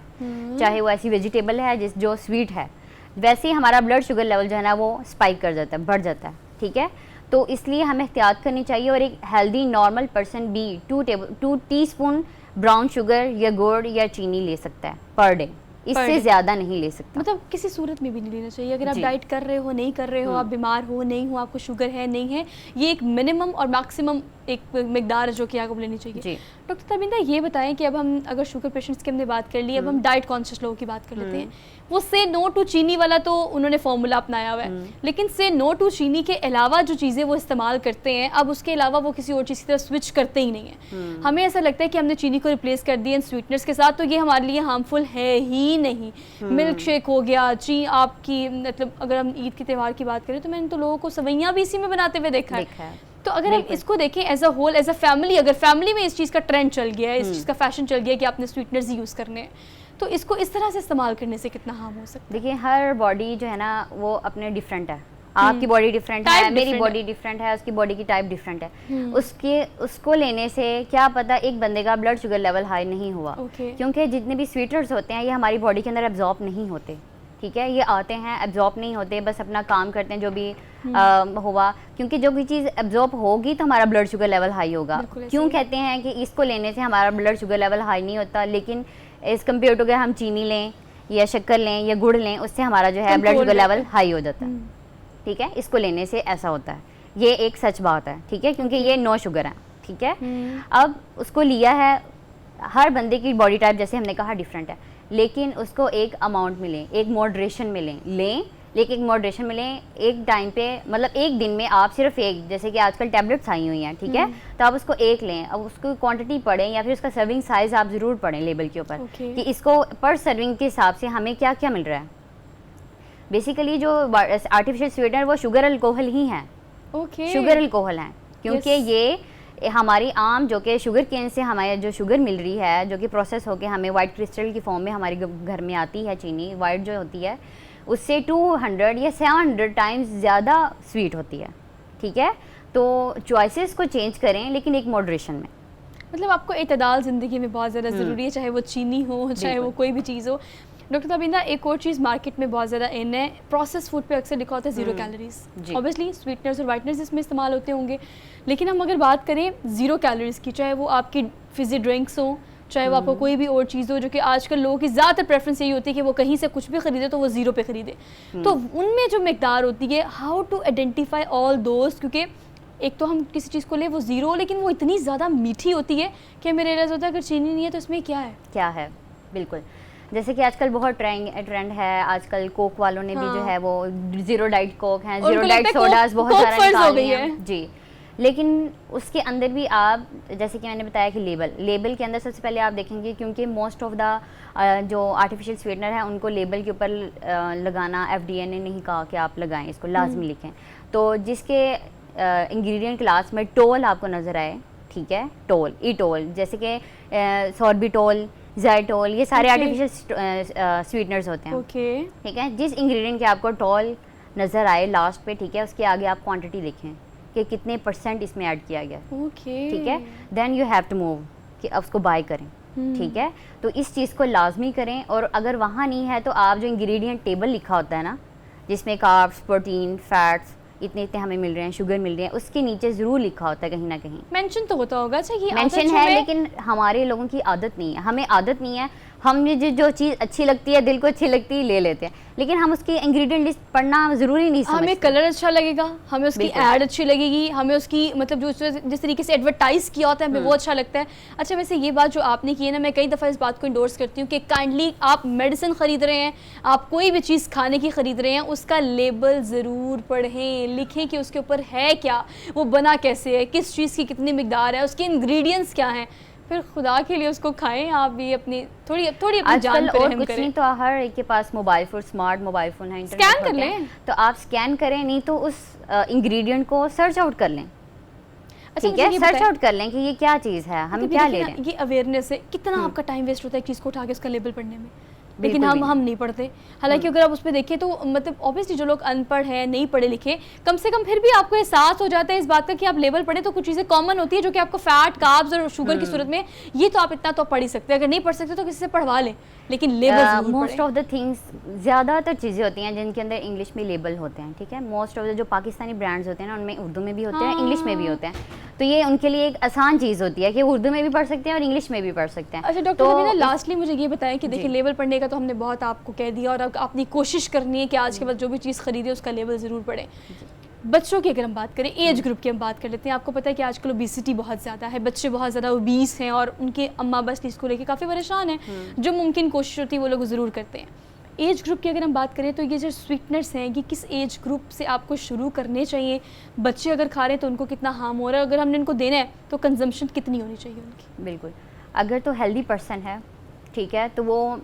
चाहे वो ऐसी वेजिटेबल है जो स्वीट है, वैसे ही हमारा ब्लड शुगर लेवल जो है ना वो स्पाइक कर जाता है, बढ़ जाता है। ठीक है, तो इसलिए हमें एहतियात करनी चाहिए। और एक हेल्दी नॉर्मल पर्सन भी 2 टीस्पून ब्राउन शुगर या गुड़ या चीनी ले सकता है पर डे, इससे ज़्यादा नहीं ले सकता।
मतलब किसी सूरत में भी नहीं लेना चाहिए। अगर आप
जी।
डाइट कर रहे हो, नहीं कर रहे हो, आप बीमार हो, नहीं हो, आपको शुगर है, नहीं है, ये एक मिनिमम और मैक्सिमम एक मिकदार है जो कि आपको लेनी चाहिए।
जी।
डॉक्टर तबिंदा, ये बताएं कि अब हम अगर शुगर पेशेंट्स की हमने बात कर ली, अब हम डाइट कॉन्शियस लोगों की बात कर लेते हैं। वो से नो टू चीनी वाला तो उन्होंने फॉर्मूला अपनाया हुआ है, लेकिन से नो टू चीनी के अलावा जो चीज़ें वो इस्तेमाल करते हैं, अब उसके अलावा वो किसी और चीज़ की तरफ स्विच करते ही नहीं है। हमें ऐसा लगता है कि हमने चीनी को रिप्लेस कर दिया इन स्वीटनर्स के साथ, तो ये हमारे लिए हार्मफुल है ही नहीं। मिल्क शेक हो गया, आपकी मतलब अगर हम ईद के त्यौहार की बात करें तो मैंने तो लोगों को सवैयाँ भी इसी में बनाते हुए देखा है। तो अगर हम इसको देखें as a whole, as a family, अगर फैमिली में इस चीज़ का ट्रेंड चल गया है, इस चीज़ का फैशन चल गया है कि आपने स्वीटनर्स ही यूज़ करने हैं, तो इसको इस तरह से इस्तेमाल करने से कितना हार्म हो सकता है?
देखिए, हर बॉडी जो है ना वो अपने डिफरेंट है। आपकी बॉडी डिफरेंट है, मेरी बॉडी डिफरेंट है, उसकी बॉडी की टाइप डिफरेंट है। उसको लेने से क्या पता एक बंदे का ब्लड शुगर लेवल हाई नहीं हुआ, क्योंकि जितने भी स्वीटनर्स होते हैं ये हमारी बॉडी के अंदर एब्जॉर्ब नहीं होते। ठीक है, ये आते हैं, एब्जॉर्ब नहीं होते, बस अपना काम करते हैं जो भी हुआ। क्योंकि जो भी चीज़ एब्जॉर्ब होगी तो हमारा ब्लड शुगर लेवल हाई होगा। क्यों कहते हैं कि इसको लेने से हमारा ब्लड शुगर लेवल हाई नहीं होता, लेकिन एज कम्पेयर टू अगर हम चीनी लें या शक्कर लें या गुड़ लें, उससे हमारा जो है ब्लड शुगर लेवल हाई हो जाता है। ठीक है, इसको लेने से ऐसा होता है, ये एक सच बात है। ठीक है, क्योंकि ये नो शुगर है। ठीक है, अब उसको लिया है, हर बंदे की बॉडी टाइप जैसे हमने कहा डिफरेंट है, लेकिन उसको एक अमाउंट में लें, एक मॉडरेशन में लें, लेकिन एक मॉडरेशन में लें। एक टाइम पे मतलब एक दिन में आप सिर्फ एक, जैसे कि आजकल टैबलेट्स आई हुई हैं, ठीक है, तो आप उसको एक लें। अब उसको क्वांटिटी पढ़ें या फिर उसका सर्विंग साइज आप ज़रूर पढ़ें लेबल के ऊपर कि इसको पर सर्विंग के हिसाब से हमें क्या क्या मिल रहा है। बेसिकली जो आर्टिफिशियल स्वीटनर वो शुगर अल्कोहल ही हैं। शुगर अल्कोहल हैं, क्योंकि ये हमारी आम जो कि शुगर केन से हमारे जो शुगर मिल रही है, जो कि प्रोसेस होकर हमें वाइट क्रिस्टल की फॉर्म में हमारे घर में आती है, चीनी वाइट जो होती है उससे 200 या 700 टाइम्स ज़्यादा स्वीट होती है। ठीक है, तो चॉइसेस को चेंज करें, लेकिन एक मॉडरेशन में।
मतलब आपको इतदाल ज़िंदगी में बहुत ज़्यादा ज़रूरी है, चाहे वो चीनी हो, चाहे वो कोई भी चीज़ हो। डॉक्टर तबिंदा, एक और चीज़ मार्केट में बहुत ज़्यादा इन है, प्रोसेस फूड पे अक्सर लिखा होता है 0 कैलोरीज। ऑब्वियसली स्वीटनर्स और वाइटनर्स इसमें इस्तेमाल होते होंगे, लेकिन हम अगर बात करें 0 कैलोरीज़ की, चाहे वो आपकी फिज़ी ड्रिंक्स हो, चाहे वो आपको कोई भी और चीज़ हो, जो कि आजकल लोगों की ज़्यादातर प्रेफरेंस यही होती है कि वो कहीं से कुछ भी खरीदे तो वो 0 पे ख़रीदे। तो उनमें जो मिकदार होती है, हाउ टू आइडेंटिफाई ऑल दोस्त, क्योंकि एक तो हम किसी चीज़ को ले वो 0, लेकिन वो इतनी ज़्यादा मीठी होती है कि हमें रियलाइज़ होता है अगर चीनी नहीं है तो इसमें क्या है। बिल्कुल,
जैसे कि आजकल बहुत ट्रेंड है, आजकल कोक वालों ने भी जो है वो 0 डाइट कोक हैं, 0 डाइट सोडास बहुत सारा निकाले हैं जी। लेकिन उसके अंदर भी आप, जैसे कि मैंने बताया कि लेबल के अंदर सबसे पहले आप देखेंगे, क्योंकि मोस्ट ऑफ द जो आर्टिफिशियल स्वीटनर है उनको लेबल के ऊपर लगाना FDA ने नहीं कहा कि आप लगाएं, इसको लाजमी लिखें। तो जिसके इंग्रेडिएंट क्लास में टोल आपको नज़र आए, ठीक है, ईटोल, जैसे कि सॉर्बिटोल, ज़ाइटोल, ये सारे आर्टिफिशियल स्वीटनर्स होते हैं। ठीक है, जिस इंग्रेडिएंट के आपको टोल नज़र आए लास्ट पे, ठीक है, उसके आगे आप क्वांटिटी लिखें कि कितने % इसमें ऐड किया गया। ठीक है, then you have to move कि अब उसको बाय करें। ठीक है, तो इस चीज़ को लाजमी करें। और अगर वहाँ नहीं है तो आप जो इंग्रेडिएंट टेबल लिखा होता है ना, जिसमें कार्ब्स, प्रोटीन, फैट्स इतने इतने हमें मिल रहे हैं, शुगर मिल रही है, उसके नीचे ज़रूर लिखा होता है कहीं ना कहीं।
मेंशन तो होता होगा। अच्छा, ये
मेंशन है, लेकिन हमारे लोगों की आदत नहीं है, हमें आदत नहीं है। हमें जो चीज़ अच्छी लगती है, दिल को अच्छी लगती है, ले लेते हैं, लेकिन हम उसकी इंग्रेडिएंट लिस्ट पढ़ना ज़रूरी नहीं समझते।
हमें कलर अच्छा लगेगा, हमें उसकी ऐड अच्छी लगेगी, हमें उसकी मतलब जो जिस तरीके से एडवर्टाइज किया होता है हमें वो अच्छा लगता है। अच्छा, वैसे ये बात जो आपने की है ना, मैं कई दफ़ा इस बात को इंडोर्स करती हूँ कि काइंडली आप मेडिसिन ख़रीद रहे हैं, आप कोई भी चीज़ खाने की ख़रीद रहे हैं, उसका लेबल ज़रूर पढ़ें, लिखें कि उसके ऊपर है क्या, वो बना कैसे है, किस चीज़ की कितनी मिकदार है, उसके इंग्रेडिएंट्स क्या हैं, फिर खुदा के लिए उसको खाएं। आप भी अपनी थोड़ी अपनी जान पे रहम
कुछ
करें।
नहीं तो हर एक के पास mobile phone, smart mobile phone है, इंटरनेट
स्कैन कर
होते हैं,
लें।
तो आप स्कैन करें, नहीं तो उस इंग्रेडिएंट को सर्च आउट कर लें।
अच्छा,
ठीक है, सर्च आउट कर लें कि ये क्या चीज़ है, हम क्या ले रहे हैं।
ये अवेयरनेस है, कितना आपका टाइम वेस्ट होता है एक चीज़ को उठा के उसका लेबल पढ़ने में, लेकिन हम नहीं पढ़ते। हालांकि अगर आप उस पर देखें तो मतलब ऑब्वियसली जो लोग अनपढ़ हैं, नहीं पढ़े लिखे, कम से कम फिर भी आपको एहसास हो जाता है इस बात का कि आप लेबल पढ़ें तो कुछ चीज़ें कॉमन होती है जो कि आपको फैट, कार्ब्स और शुगर की सूरत में, ये तो आप इतना तो पढ़ ही सकते हैं। अगर नहीं पढ़ सकते तो किसी से पढ़वा लें, लेकिन label
most of the things, ज़्यादातर चीज़ें होती हैं जिनके अंदर इंग्लिश में लेबल होते हैं। ठीक है, मोस्ट ऑफ द जो पाकिस्तानी ब्रांड्स होते हैं ना, उनमें उर्दू में भी होते हैं, इंग्लिश में भी होते हैं, तो ये उनके लिए एक आसान चीज़ होती है कि उर्दू में भी पढ़ सकते हैं और इंग्लिश में भी पढ़ सकते हैं।
अच्छा डॉक्टर, अभी ना लास्टली मुझे ये बताएं कि देखिए लेबल पढ़ने का तो हमने बहुत आपको कह दिया, और अब अपनी कोशिश करनी है कि आज के बाद जो भी चीज़ खरीदे उसका लेबल ज़रूर पढ़ें। बच्चों की अगर हम बात करें, एज ग्रुप की हम बात कर लेते हैं। आपको पता है कि आजकल ओबेसिटी बहुत ज़्यादा है, बच्चे बहुत ज़्यादा ओबीस हैं और उनके अम्मा बस इसको लेके काफ़ी परेशान हैं। जो मुमकिन कोशिश होती है वो लोग ज़रूर करते हैं। एज ग्रुप की अगर हम बात करें तो ये जो स्वीटनर्स हैं, ये किस एज ग्रुप से आपको शुरू करने चाहिए? बच्चे अगर खा रहे हैं तो उनको कितना हार्म हो रहा है? अगर हमने इनको देना है तो कंजम्पशन कितनी होनी चाहिए उनकी?
बिल्कुल, अगर तो हेल्दी पर्सन है, ठीक है, तो वो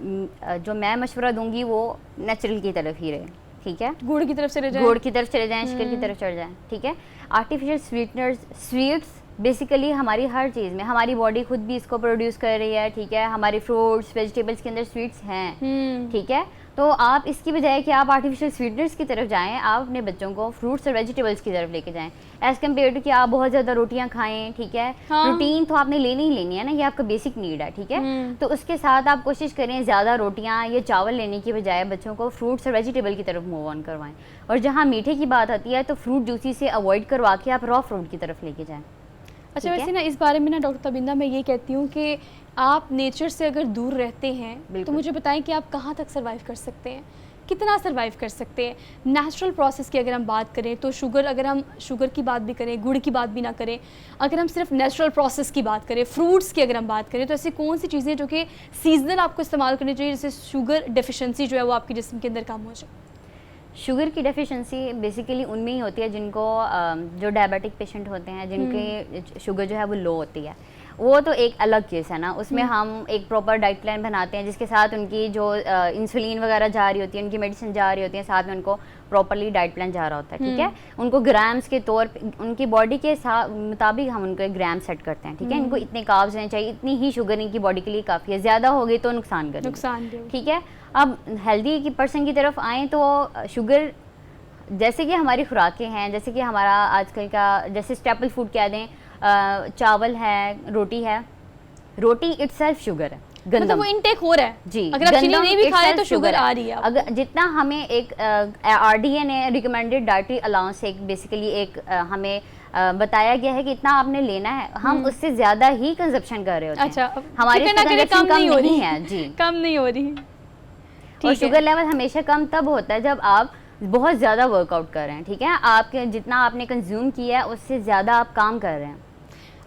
जो मैं मशवरा दूंगी वो नेचुरल की तरफ ही रहे। ठीक है,
गुड़ की तरफ चले जाएं,
गुड़ की तरफ चले जाएं, शक्कर की तरफ चले जाएं। ठीक है, आर्टिफिशियल स्वीटनर्स, स्वीट्स बेसिकली हमारी हर चीज़ में, हमारी बॉडी खुद भी इसको प्रोड्यूस कर रही है। ठीक है, हमारे फ्रूट्स, वेजिटेबल्स के अंदर स्वीट्स हैं। ठीक है, तो आप इसकी बजाय कि आप आर्टिफिशियल स्वीटनर्स की तरफ जाएं, आप अपने बच्चों को फ्रूट्स और वेजिटेबल्स की तरफ लेके जाएं, एज़ कम्पेयर टू कि आप बहुत ज़्यादा रोटियां खाएं। ठीक है, प्रोटीन तो आपने लेनी ही लेनी है ना, ये आपका बेसिक नीड है। ठीक है, तो उसके साथ आप कोशिश करें ज़्यादा रोटियां या चावल लेने की बजाय बच्चों को फ्रूट्स और वेजिटेबल की तरफ मूव ऑन करवाएं। और जहाँ मीठे की बात आती है तो फ्रूट जूसी से अवॉइड करवा के आप रॉ फ्रूट की तरफ लेके जाएँ।
अच्छा, वैसे ना इस बारे में ना डॉक्टर तबिंदा मैं ये कहती हूँ कि आप नेचर से अगर दूर रहते हैं तो मुझे बताएं कि आप कहाँ तक सर्वाइव कर सकते हैं, कितना सर्वाइव कर सकते हैं? नेचुरल प्रोसेस की अगर हम बात करें तो शुगर, अगर हम शुगर की बात भी करें, गुड़ की बात भी ना करें, अगर हम सिर्फ नेचुरल प्रोसेस की बात करें, फ्रूट्स की अगर हम बात करें, तो ऐसी कौन सी चीज़ें जो कि सीजनल आपको इस्तेमाल करनी चाहिए जिससे शुगर डेफिशिएंसी जो है वो आपके जिस्म के अंदर कम हो जाए?
शुगर की डेफिशिएंसी बेसिकली उनमें ही होती है जिनको जो डायबिटिक पेशेंट होते हैं, जिनके शुगर जो है वो लो होती है, वो तो एक अलग केस है ना। उसमें हम एक प्रॉपर डाइट प्लान बनाते हैं जिसके साथ उनकी जो इंसुलिन वगैरह जा रही होती है, उनकी मेडिसिन जा रही होती है, साथ में उनको प्रॉपरली डाइट प्लान जा रहा होता है। ठीक है, उनको ग्राम्स के तौर पे, उनकी बॉडी के मुताबिक हम उनको एक ग्राम सेट करते हैं। ठीक है, इनको इतने कार्ब्स लेने चाहिए, इतनी ही शुगर इनकी बॉडी के लिए काफ़ी है, ज़्यादा हो गई तो नुकसान करेगी। ठीक है, अब हेल्दी की पर्सन की तरफ आएँ तो शुगर, जैसे कि हमारी खुराकें हैं, जैसे कि हमारा आजकल का जैसे स्टेपल फूड कह दें, चावल है, रोटी है, रोटी इटसेल्फ शुगर है, गंदम
मतलब वो इनटेक हो रहा है
जी,
अगर आप चीनी नहीं भी खा रहे तो शुगर आ रही है।
अगर जितना हमें एक RDA ने रिकमेंडेड डाइटरी अलाउंस एक बेसिकली एक हमें बताया गया है कि इतना आपने लेना है, हम उससे ज्यादा ही कंजप्शन कर रहे होते हैं।
अच्छा,
हमारी
कम नहीं हो रही
है जी,
कम नहीं हो रही।
और शुगर लेवल हमेशा कम तब होता है जब आप बहुत ज़्यादा वर्कआउट कर रहे हैं। ठीक है, आपके जितना आपने कंज्यूम किया है उससे ज़्यादा आप काम कर रहे हैं।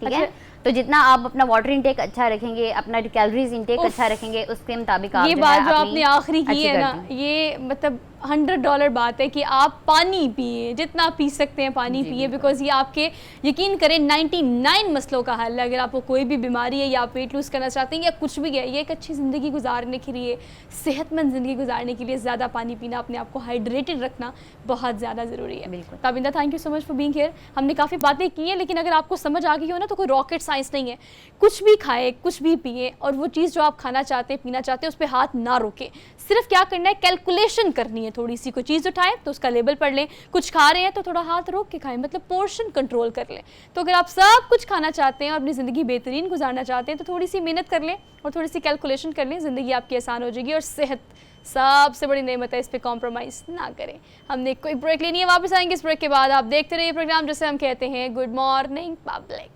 ठीक है, तो जितना आप अपना वाटर इंटेक अच्छा रखेंगे, अपना कैलोरीज इंटेक अच्छा रखेंगे, उसके मुताबिक आप
ये बात जो आपने आखिरी की है ना, ये मतलब $100 बात है कि आप पानी पिए, जितना पी सकते हैं पानी पिए, बिकॉज ये आपके, यकीन करें, 99 मसलों का हल है। अगर आपको कोई भी बीमारी है या आप वेट लूज़ करना चाहते हैं या कुछ भी है, ये एक अच्छी ज़िंदगी गुजारने के लिए, सेहतमंद ज़िंदगी गुजारने के लिए ज़्यादा पानी पीना, अपने आप को हाइड्रेटेड रखना बहुत ज़्यादा ज़रूरी है।
बिल्कुल।
Tabinda, thank you so much for being here. हमने काफ़ी बातें की हैं, लेकिन अगर आपको समझ आ गई हो ना तो कोई रॉकेट साइंस नहीं है। कुछ भी खाएं, कुछ भी पिए, और वो चीज़ जो आप खाना चाहते हैं, पीना चाहते हैं, उस पर हाथ ना रोकें। सिर्फ क्या करना है, कैलकुलेशन करनी है। थोड़ी सी कोई चीज़ उठाएं तो उसका लेबल पढ़ लें, कुछ खा रहे हैं तो थोड़ा हाथ रोक के खाएं, मतलब पोर्शन कंट्रोल कर लें। तो अगर आप सब कुछ खाना चाहते हैं और अपनी ज़िंदगी बेहतरीन गुजारना चाहते हैं तो थोड़ी सी मेहनत कर लें और थोड़ी सी कैलकुलेशन कर लें, ज़िंदगी आपकी आसान हो जाएगी। और सेहत सबसे बड़ी नेमत है, इस पे कॉम्प्रोमाइज़ ना करें। हमने कोई ब्रेक लेनी है, वापस आएंगे इस ब्रेक के बाद। आप देखते रहिए प्रोग्राम जिसे हम कहते हैं good morning public.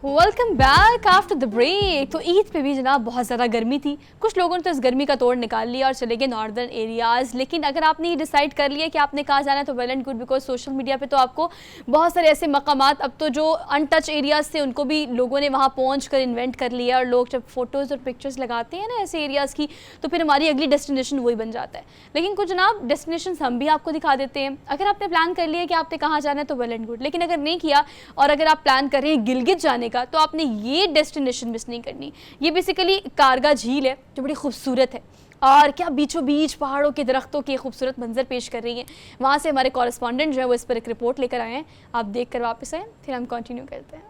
Welcome back after the break. तो ईद पे भी जनाब बहुत ज़्यादा गर्मी थी। कुछ लोगों ने तो इस गर्मी का तोड़ निकाल लिया और चले गए नॉर्दर्न एरियाज़। लेकिन अगर आपने ये डिसाइड कर लिया कि आपने कहाँ जाना है तो well and good, because social media पे तो आपको बहुत सारे ऐसे मकामात, अब तो जो अनटच एरियाज़ थे उनको भी लोगों ने वहाँ पहुँच कर इन्वेंट कर लिया। और लोग जब फ़ोटोज़ और पिक्चर्स लगाते हैं ना ऐसे एरियाज़ की, तो फिर हमारी अगली डेस्टिनेशन वही बन जाता है। लेकिन कुछ जनाब डेस्टिनेशन हम भी आपको दिखा देते हैं। अगर आपने प्लान कर लिया कि आपने कहाँ जाना है तो वेल एंड गुड, लेकिन अगर नहीं किया और अगर आप प्लान कर रहे हैं गिलगित जाने का तो आपने ये डेस्टिनेशन मिस नहीं करनी। ये बेसिकली कारगा झील है जो बड़ी खूबसूरत है और क्या बीचों बीच पहाड़ों के दरख्तों के खूबसूरत मंजर पेश कर रही हैं। वहाँ से हमारे कॉरेस्पॉन्डेंट जो है वो इस पर एक रिपोर्ट लेकर आए हैं। आप देख कर वापस आए, फिर हम कंटिन्यू करते हैं।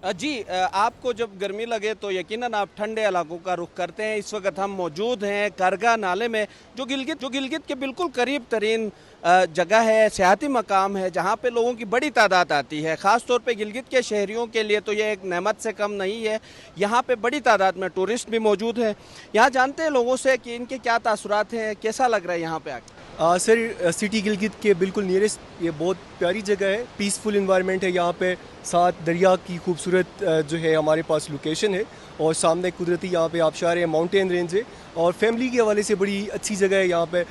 जी, आपको जब गर्मी लगे तो यकीनन आप ठंडे इलाकों का रुख करते हैं। इस वक्त हम मौजूद हैं कारगा नाले में, जो गिलगित के बिल्कुल करीब तरीन जगह है, सियाती मकाम है जहाँ पे लोगों की बड़ी तादाद आती है। ख़ास तौर पे गिलगित के शहरियों के लिए तो ये एक नेमत से कम नहीं है। यहाँ पे बड़ी तादाद में टूरिस्ट भी मौजूद हैं। यहाँ जानते हैं लोगों से कि इनके क्या तासुरात हैं, कैसा लग रहा है यहाँ पे आके।
सर, सिटी गिलगित के बिल्कुल नियरेस्ट ये बहुत प्यारी जगह है, पीसफुल इन्वायरमेंट है यहाँ पे। साथ दरिया की खूबसूरत जो है हमारे पास लोकेशन है और सामने कुदरती यहाँ पे आबशार है, माउंटेन रेंज है और फैमिली के हवाले से बड़ी अच्छी जगह है यहाँ पे।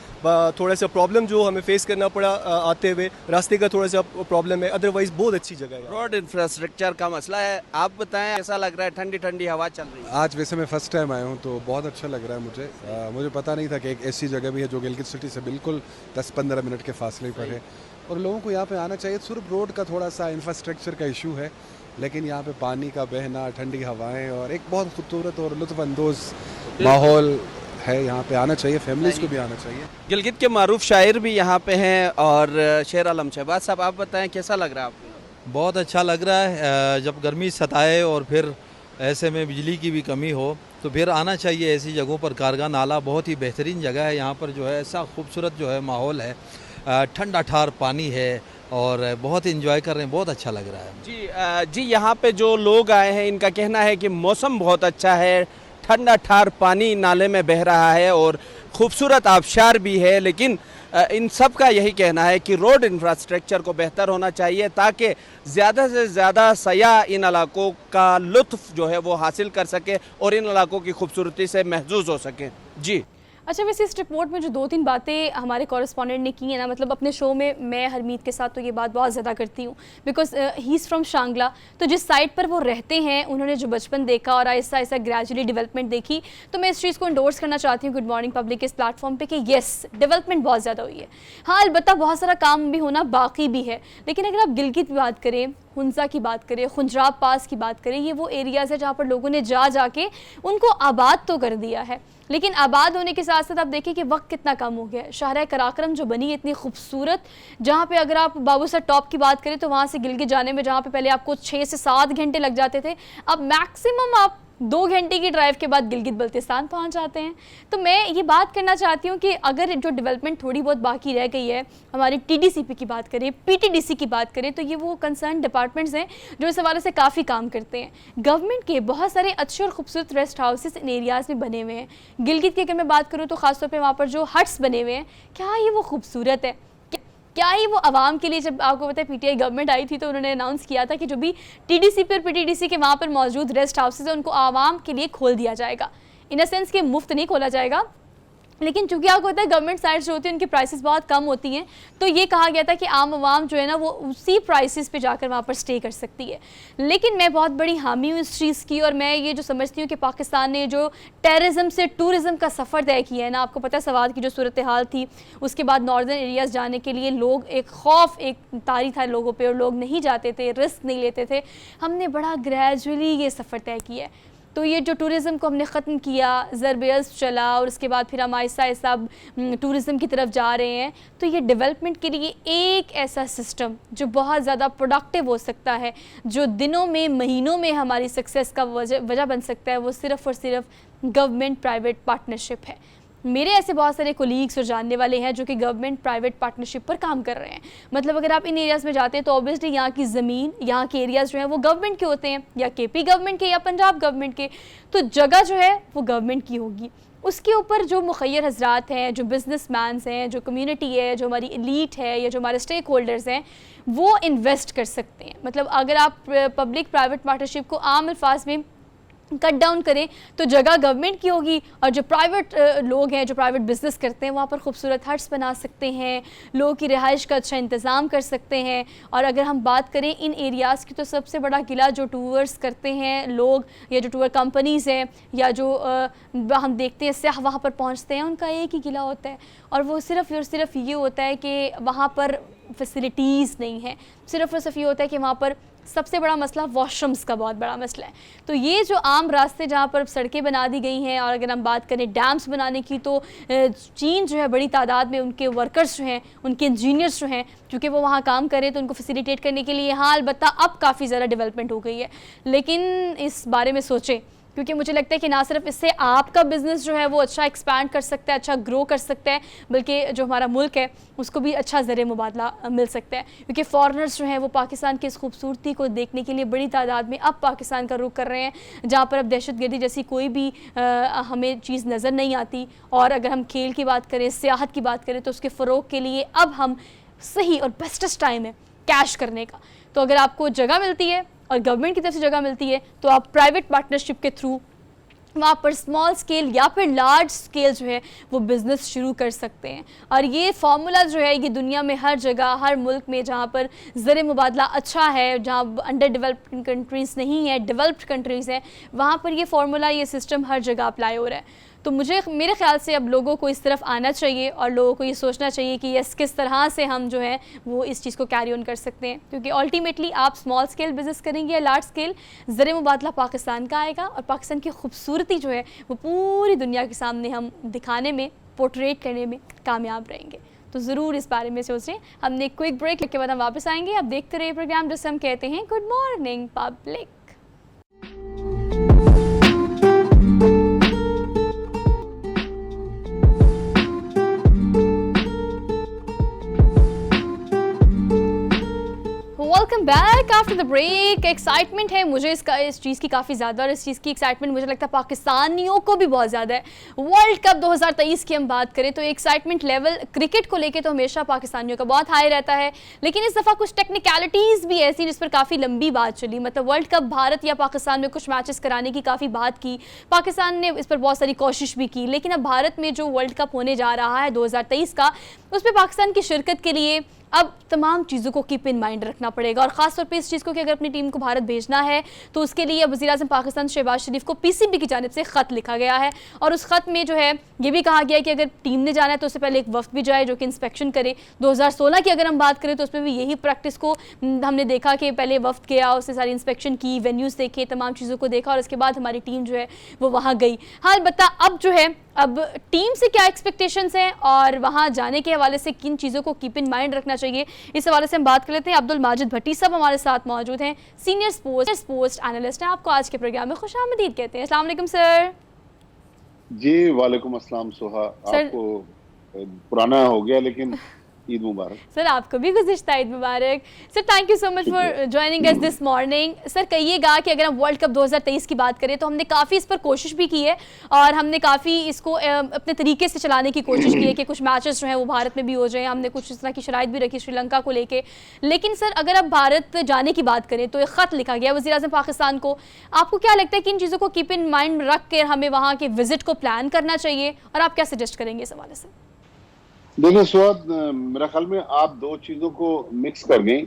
थोड़ा सा प्रॉब्लम जो हमें फेस करना पड़ा आते हुए, रास्ते का थोड़ा सा प्रॉब्लम है, अदरवाइज बहुत अच्छी जगह है।
रोड इंफ्रास्ट्रक्चर का मसला है। आप बताएं कैसा लग रहा है? ठंडी ठंडी हवा चल रही है।
आज वैसे मैं फर्स्ट टाइम आया हूँ तो बहुत अच्छा लग रहा है मुझे। मुझे पता नहीं था कि एक ऐसी जगह भी है जो गिलगित सिटी से बिल्कुल 10-15 मिनट के फासले पर है और लोगों को यहाँ पे आना चाहिए। सिर्फ रोड का थोड़ा सा इंफ्रास्ट्रक्चर का इशू है, लेकिन यहाँ पे पानी का बहना, ठंडी हवाएं और एक बहुत खूबसूरत और लुत्फ़अंदोज़ माहौल है। यहाँ पे आना चाहिए, फैमिलीज को भी आना चाहिए।
गिलगित के मारूफ शायर भी यहाँ पे हैं और शेर आलम शहबाज साहब, आप बताएं कैसा लग रहा है आपको?
बहुत अच्छा लग रहा है। जब गर्मी सताए और फिर ऐसे में बिजली की भी कमी हो तो फिर आना चाहिए ऐसी जगहों पर। कारगा नाला बहुत ही बेहतरीन जगह है। यहाँ पर जो है ऐसा खूबसूरत जो है माहौल है, ठंडा ठार पानी है और बहुत इंजॉय कर रहे हैं, बहुत अच्छा लग रहा है।
जी, यहाँ पे जो लोग आए हैं इनका कहना है कि मौसम बहुत अच्छा है, ठंडा ठार पानी नाले में बह रहा है और खूबसूरत आबशार भी है। लेकिन इन सब का यही कहना है कि रोड इंफ्रास्ट्रक्चर को बेहतर होना चाहिए ताकि ज़्यादा से ज़्यादा सयाह इन इलाकों का लुत्फ़ जो है वो हासिल कर सके और इन इलाकों की खूबसूरती से महजूज़ हो सके। जी
अच्छा, वैसे इस रिपोर्ट में जो 2-3 बातें हमारे कॉरेस्पॉन्डेंट ने की है ना, मतलब अपने शो में मैं हरमीत के साथ तो ये बात बहुत ज़्यादा करती हूँ because he is from Shangla. तो जिस साइड पर वो रहते हैं उन्होंने जो बचपन देखा और ऐसा ऐसा ग्रेजुअली डेवलपमेंट देखी, तो मैं इस चीज़ को इंडोर्स करना चाहती हूँ गुड मॉर्निंग पब्लिक के इस प्लेटफॉर्म पे कि येस, डेवलपमेंट बहुत ज़्यादा हुई है। हाँ, अलबत्ता बहुत सारा काम भी होना बाकी भी है। लेकिन अगर आप गिलगित की बात करें, हुंजा की बात करें, खुंजराब पास की बात करें, ये वो एरियाज़ है जहाँ पर लोगों ने जाके उनको आबाद तो कर दिया है। लेकिन आबाद होने के साथ साथ आप देखिए कि वक्त कितना कम हो गया है। शाहरा कराक्रम जो बनी है इतनी खूबसूरत, जहाँ पे अगर आप बाबूसर टॉप की बात करें तो वहाँ से गिलगित जाने में जहाँ पे पहले आपको 6 से 7 घंटे लग जाते थे, अब मैक्सिमम आप 2 घंटे की ड्राइव के बाद गिलगित बल्तिस्तान पहुंच जाते हैं। तो मैं ये बात करना चाहती हूँ कि अगर जो डेवलपमेंट थोड़ी बहुत बाकी रह गई है, हमारी TDCP की बात करें, PTDC की बात करें, तो ये वो कंसर्न डिपार्टमेंट्स हैं जो इस हवाले से काफ़ी काम करते हैं। गवर्नमेंट के बहुत सारे अच्छे और खूबसूरत रेस्ट हाउसेस इन एरियाज़ में बने हुए हैं। गिलगित की अगर मैं बात करूँ तो ख़ासतौर पर वहाँ पर जो हट्स बने हुए हैं, क्या ये वो खूबसूरत है? क्या ही वो आवाम के लिए? जब आपको पता है PTI गवर्नमेंट आई थी तो उन्होंने अनाउंस किया था कि जो भी TDCP और PTDC के वहाँ पर मौजूद रेस्ट हाउसेज है उनको आवाम के लिए खोल दिया जाएगा। इन अ सेंस कि मुफ्त नहीं खोला जाएगा, लेकिन चूंकि आपको होता है गवर्नमेंट साइट्स जो होती हैं उनकी प्राइसेस बहुत कम होती हैं, तो ये कहा गया था कि आम आवाम जो है ना वो उसी प्राइसेस पे जाकर वहाँ पर स्टे कर सकती है। लेकिन मैं बहुत बड़ी हामी हूँ इस चीज़ की और मैं ये जो समझती हूँ कि पाकिस्तान ने जो टेररिज्म से टूरिज़म का सफ़र तय किया है ना, आपको पता है सवाद की जो सूरत हाल थी, उसके बाद नॉर्दर्न एरियाज़ जाने के लिए लोग एक खौफ, एक तारी था लोगों पर और लोग नहीं जाते थे, रिस्क नहीं लेते थे। हमने बड़ा ग्रेजुअली ये सफ़र तय किया है। तो ये जो टूरिज़्म को हमने ख़त्म किया, ज़रबेज़ चला और उसके बाद फिर हम आहिस्ता आहिस्ता टूरिज़्म की तरफ जा रहे हैं, तो ये डेवलपमेंट के लिए एक ऐसा सिस्टम जो बहुत ज़्यादा प्रोडक्टिव हो सकता है, जो दिनों में महीनों में हमारी सक्सेस का वजह बन सकता है, वो सिर्फ़ और सिर्फ गवर्नमेंट प्राइवेट पार्टनरशिप है। मेरे ऐसे बहुत सारे कोलीग्स और जानने वाले हैं जो कि गवर्नमेंट प्राइवेट पार्टनरशिप पर काम कर रहे हैं। मतलब अगर आप इन एरियाज़ में जाते हैं तो ऑब्वियसली यहाँ की ज़मीन, यहाँ के एरियाज़ जो हैं वो गवर्नमेंट के होते हैं, या केपी गवर्नमेंट के या पंजाब गवर्नमेंट के, तो जगह जो है वो गवर्नमेंट की होगी। उसके ऊपर जो मुखय्यर हजरात हैं, जो बिजनेसमैन्स हैं, जो कम्युनिटी है, जो हमारी एलीट है या जो हमारे स्टेक होल्डर्स हैं, वो इन्वेस्ट कर सकते हैं। मतलब अगर आप पब्लिक प्राइवेट पार्टनरशिप को आम अल्फाज में कट डाउन करें तो जगह गवर्नमेंट की होगी, और जो प्राइवेट लोग हैं, जो प्राइवेट बिज़नेस करते हैं, वहाँ पर खूबसूरत हट्स बना सकते हैं, लोगों की रिहाइश का अच्छा इंतज़ाम कर सकते हैं। और अगर हम बात करें इन एरियाज़ की, तो सबसे बड़ा किला जो टूर्स करते हैं लोग, या जो टूर कंपनीज़ हैं, या जो हम देखते हैं सयाह वहाँ पर पहुँचते हैं, उनका एक ही किला होता है, और वो सिर्फ़ और सिर्फ ये होता है कि वहाँ पर फैसिलिटीज़ नहीं है। सिर्फ़ और सिर्फ ये होता है कि वहाँ पर सबसे बड़ा मसला वॉशरूम्स का बहुत बड़ा मसला है। तो ये जो आम रास्ते जहाँ पर सड़कें बना दी गई हैं, और अगर हम बात करें डैम्स बनाने की, तो चीन जो है बड़ी तादाद में उनके वर्कर्स जो हैं, उनके इंजीनियर्स जो हैं, क्योंकि वो वहाँ काम करें तो उनको फैसिलिटेट करने के लिए, हाँ अलबत्ता अब काफ़ी ज़्यादा डेवलपमेंट हो गई है, लेकिन इस बारे में सोचें, क्योंकि मुझे लगता है कि ना सिर्फ इससे आपका बिज़नेस जो है वो अच्छा एक्सपैंड कर सकता है, अच्छा ग्रो कर सकता है, बल्कि जो हमारा मुल्क है उसको भी अच्छा ज़रिए मुबादला मिल सकता है। क्योंकि फ़ॉरनर्स जो हैं वो पाकिस्तान की इस खूबसूरती को देखने के लिए बड़ी तादाद में अब पाकिस्तान का रुख कर रहे हैं, जहाँ पर अब दहशतगर्दी जैसी कोई भी हमें चीज़ नज़र नहीं आती। और अगर हम खेल की बात करें, सियाहत की बात करें, तो उसके फ़रोग के लिए अब हम सही और बेस्टेस्ट टाइम है कैश करने का। तो अगर आपको जगह मिलती है और गवर्नमेंट की तरफ से जगह मिलती है, तो आप प्राइवेट पार्टनरशिप के थ्रू वहाँ पर स्मॉल स्केल या फिर लार्ज स्केल जो है वो बिज़नेस शुरू कर सकते हैं। और ये फार्मूला जो है ये दुनिया में हर जगह, हर मुल्क में जहाँ पर ज़र मुबादला अच्छा है, जहाँ अंडर डेवलप्ड कंट्रीज़ नहीं है, डेवलप्ड कंट्रीज़ हैं, वहाँ पर ये फार्मूला, ये सिस्टम हर जगह अप्लाई हो रहा है। तो मेरे ख्याल से अब लोगों को इस तरफ आना चाहिए और लोगों को ये सोचना चाहिए कि यस किस तरह से हम जो है वो इस चीज़ को कैरी ऑन कर सकते हैं। क्योंकि अल्टीमेटली आप स्मॉल स्केल बिज़नेस करेंगे या लार्ज स्केल, ज़र मुबादला पाकिस्तान का आएगा, और पाकिस्तान की खूबसूरती जो है वो पूरी दुनिया के सामने हम दिखाने में, पोर्ट्रेट करने में कामयाब रहेंगे। तो ज़रूर इस बारे में सोचें। हमने क्विक ब्रेक के बाद हम वापस आएंगे। अब देखते रहिए प्रोग्राम जिसे हम कहते हैं good morning public. Welcome back after the break. Excitement है मुझे इस चीज़ की काफ़ी ज़्यादा, और इस चीज़ की एक्साइटमेंट मुझे लगता है पाकिस्तानियों को भी बहुत ज़्यादा है। वर्ल्ड कप 2023 की हम बात करें तो एक्साइटमेंट लेवल क्रिकेट को लेके तो हमेशा पाकिस्तानियों का बहुत हाई रहता है, लेकिन इस दफ़ा कुछ टेक्निकलिटीज़ भी ऐसी जिस पर काफ़ी लंबी बात चली। मतलब वर्ल्ड कप भारत या पाकिस्तान में कुछ मैचेस कराने की काफ़ी बात की, पाकिस्तान ने इस पर बहुत सारी कोशिश भी की, लेकिन अब भारत में जो वर्ल्ड कप होने जा रहा है 2023 का, उस पर पाकिस्तान की शिरकत के लिए अब तमाम चीज़ों को कीप इन माइंड रखना पड़ेगा। और ख़ास तौर पे इस चीज़ को कि अगर अपनी टीम को भारत भेजना है तो उसके लिए अब वज़ीर-ए-आज़म पाकिस्तान शहबाज शरीफ को पीसीबी की जानिब से ख़त लिखा गया है, और उस ख़त में जो है ये भी कहा गया है कि अगर टीम ने जाना है तो उससे पहले एक वफ्द भी जाए जो कि इंस्पेक्शन करे। 2016 की अगर हम बात करें तो उसमें भी यही प्रैक्टिस को हमने देखा कि पहले वफ्द गया, उससे सारी इंस्पेक्शन की, वेन्यूज़ देखे, तमाम चीज़ों को देखा, और उसके बाद हमारी टीम जो है वो वहाँ गई। हाँ अलबत्ता अब जो है अब टीम से क्या एक्सपेक्टेशंस हैं और वहाँ जाने के हवाले से किन चीज़ों को कीप इन माइंड रखना चाहिए, इस हवाले से हम बात कर लेते हैं। अब्दुल माजिद भट्टी साहब हमारे साथ मौजूद हैं, सीनियर स्पोर्ट्स एनालिस्ट हैं। आपको आज के प्रोग्राम में खुशामदीद कहते हैं। अस्सलाम वालेकुम सर।
जी वालेकुम अस्सलाम सोहा, आपको पुराना हो गया लेकिन ईद मुबारक।
सर आपको भी गुज़िश्ता ईद मुबारक। Sir thank you so much for joining us this morning. Sir कहिएगा कि अगर हम वर्ल्ड कप 2023 की बात करें तो हमने काफ़ी इस पर कोशिश भी की है, और हमने काफ़ी इसको अपने तरीके से चलाने की कोशिश की है कि कुछ मैचेस जो हैं वो भारत में भी हो जाएं। हमने कुछ इस तरह की शराइत भी रखी श्रीलंका को लेके। लेकिन सर अगर अब भारत जाने की बात करें तो एक ख़त लिखा गया वज़ीर-ए-आज़म पाकिस्तान को, आपको क्या लगता है कि इन चीज़ों को कीप इन माइंड रख कर हमें वहाँ के विजिट को प्लान करना चाहिए, और आप क्या सजेस्ट करेंगे इस हवाले से?
देखिए स्वाद, मेरा ख्याल में आप दो चीजों को मिक्स कर गई।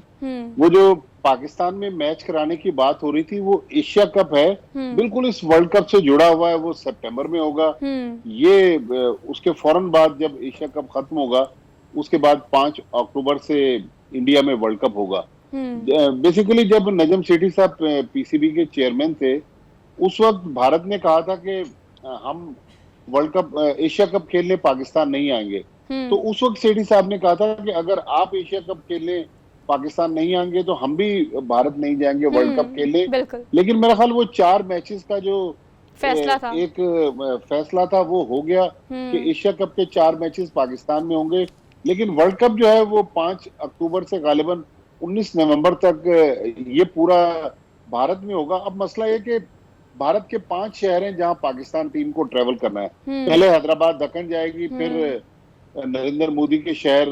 वो जो पाकिस्तान में मैच कराने की बात हो रही थी वो एशिया कप है, बिल्कुल इस वर्ल्ड कप से जुड़ा हुआ है, वो सितंबर में होगा। ये उसके फौरन बाद जब एशिया कप खत्म होगा उसके बाद 5 अक्टूबर से इंडिया में वर्ल्ड कप होगा। बेसिकली जब नजम सेठी साहब पीसीबी के चेयरमैन थे उस वक्त भारत ने कहा था कि हम वर्ल्ड कप एशिया कप खेलने पाकिस्तान नहीं आएंगे। तो उस वक्त सेठी साहब ने कहा था कि अगर आप एशिया कप खेलने पाकिस्तान नहीं आएंगे तो हम भी भारत नहीं जाएंगे वर्ल्ड कप खेलने। लेकिन मेरा ख्याल वो 4 मैचेस का जो
फैसला था,
एक फैसला था, वो हो गया कि एशिया कप के 4 मैचेस पाकिस्तान में होंगे। लेकिन वर्ल्ड कप जो है वो 5 अक्टूबर से गालिबन 19 नवंबर तक ये पूरा भारत में होगा। अब मसला ये कि भारत के 5 शहर हैं जहां पाकिस्तान टीम को ट्रेवल करना है। पहले हैदराबाद दक्कन जाएगी, फिर नरेंद्र मोदी के शहर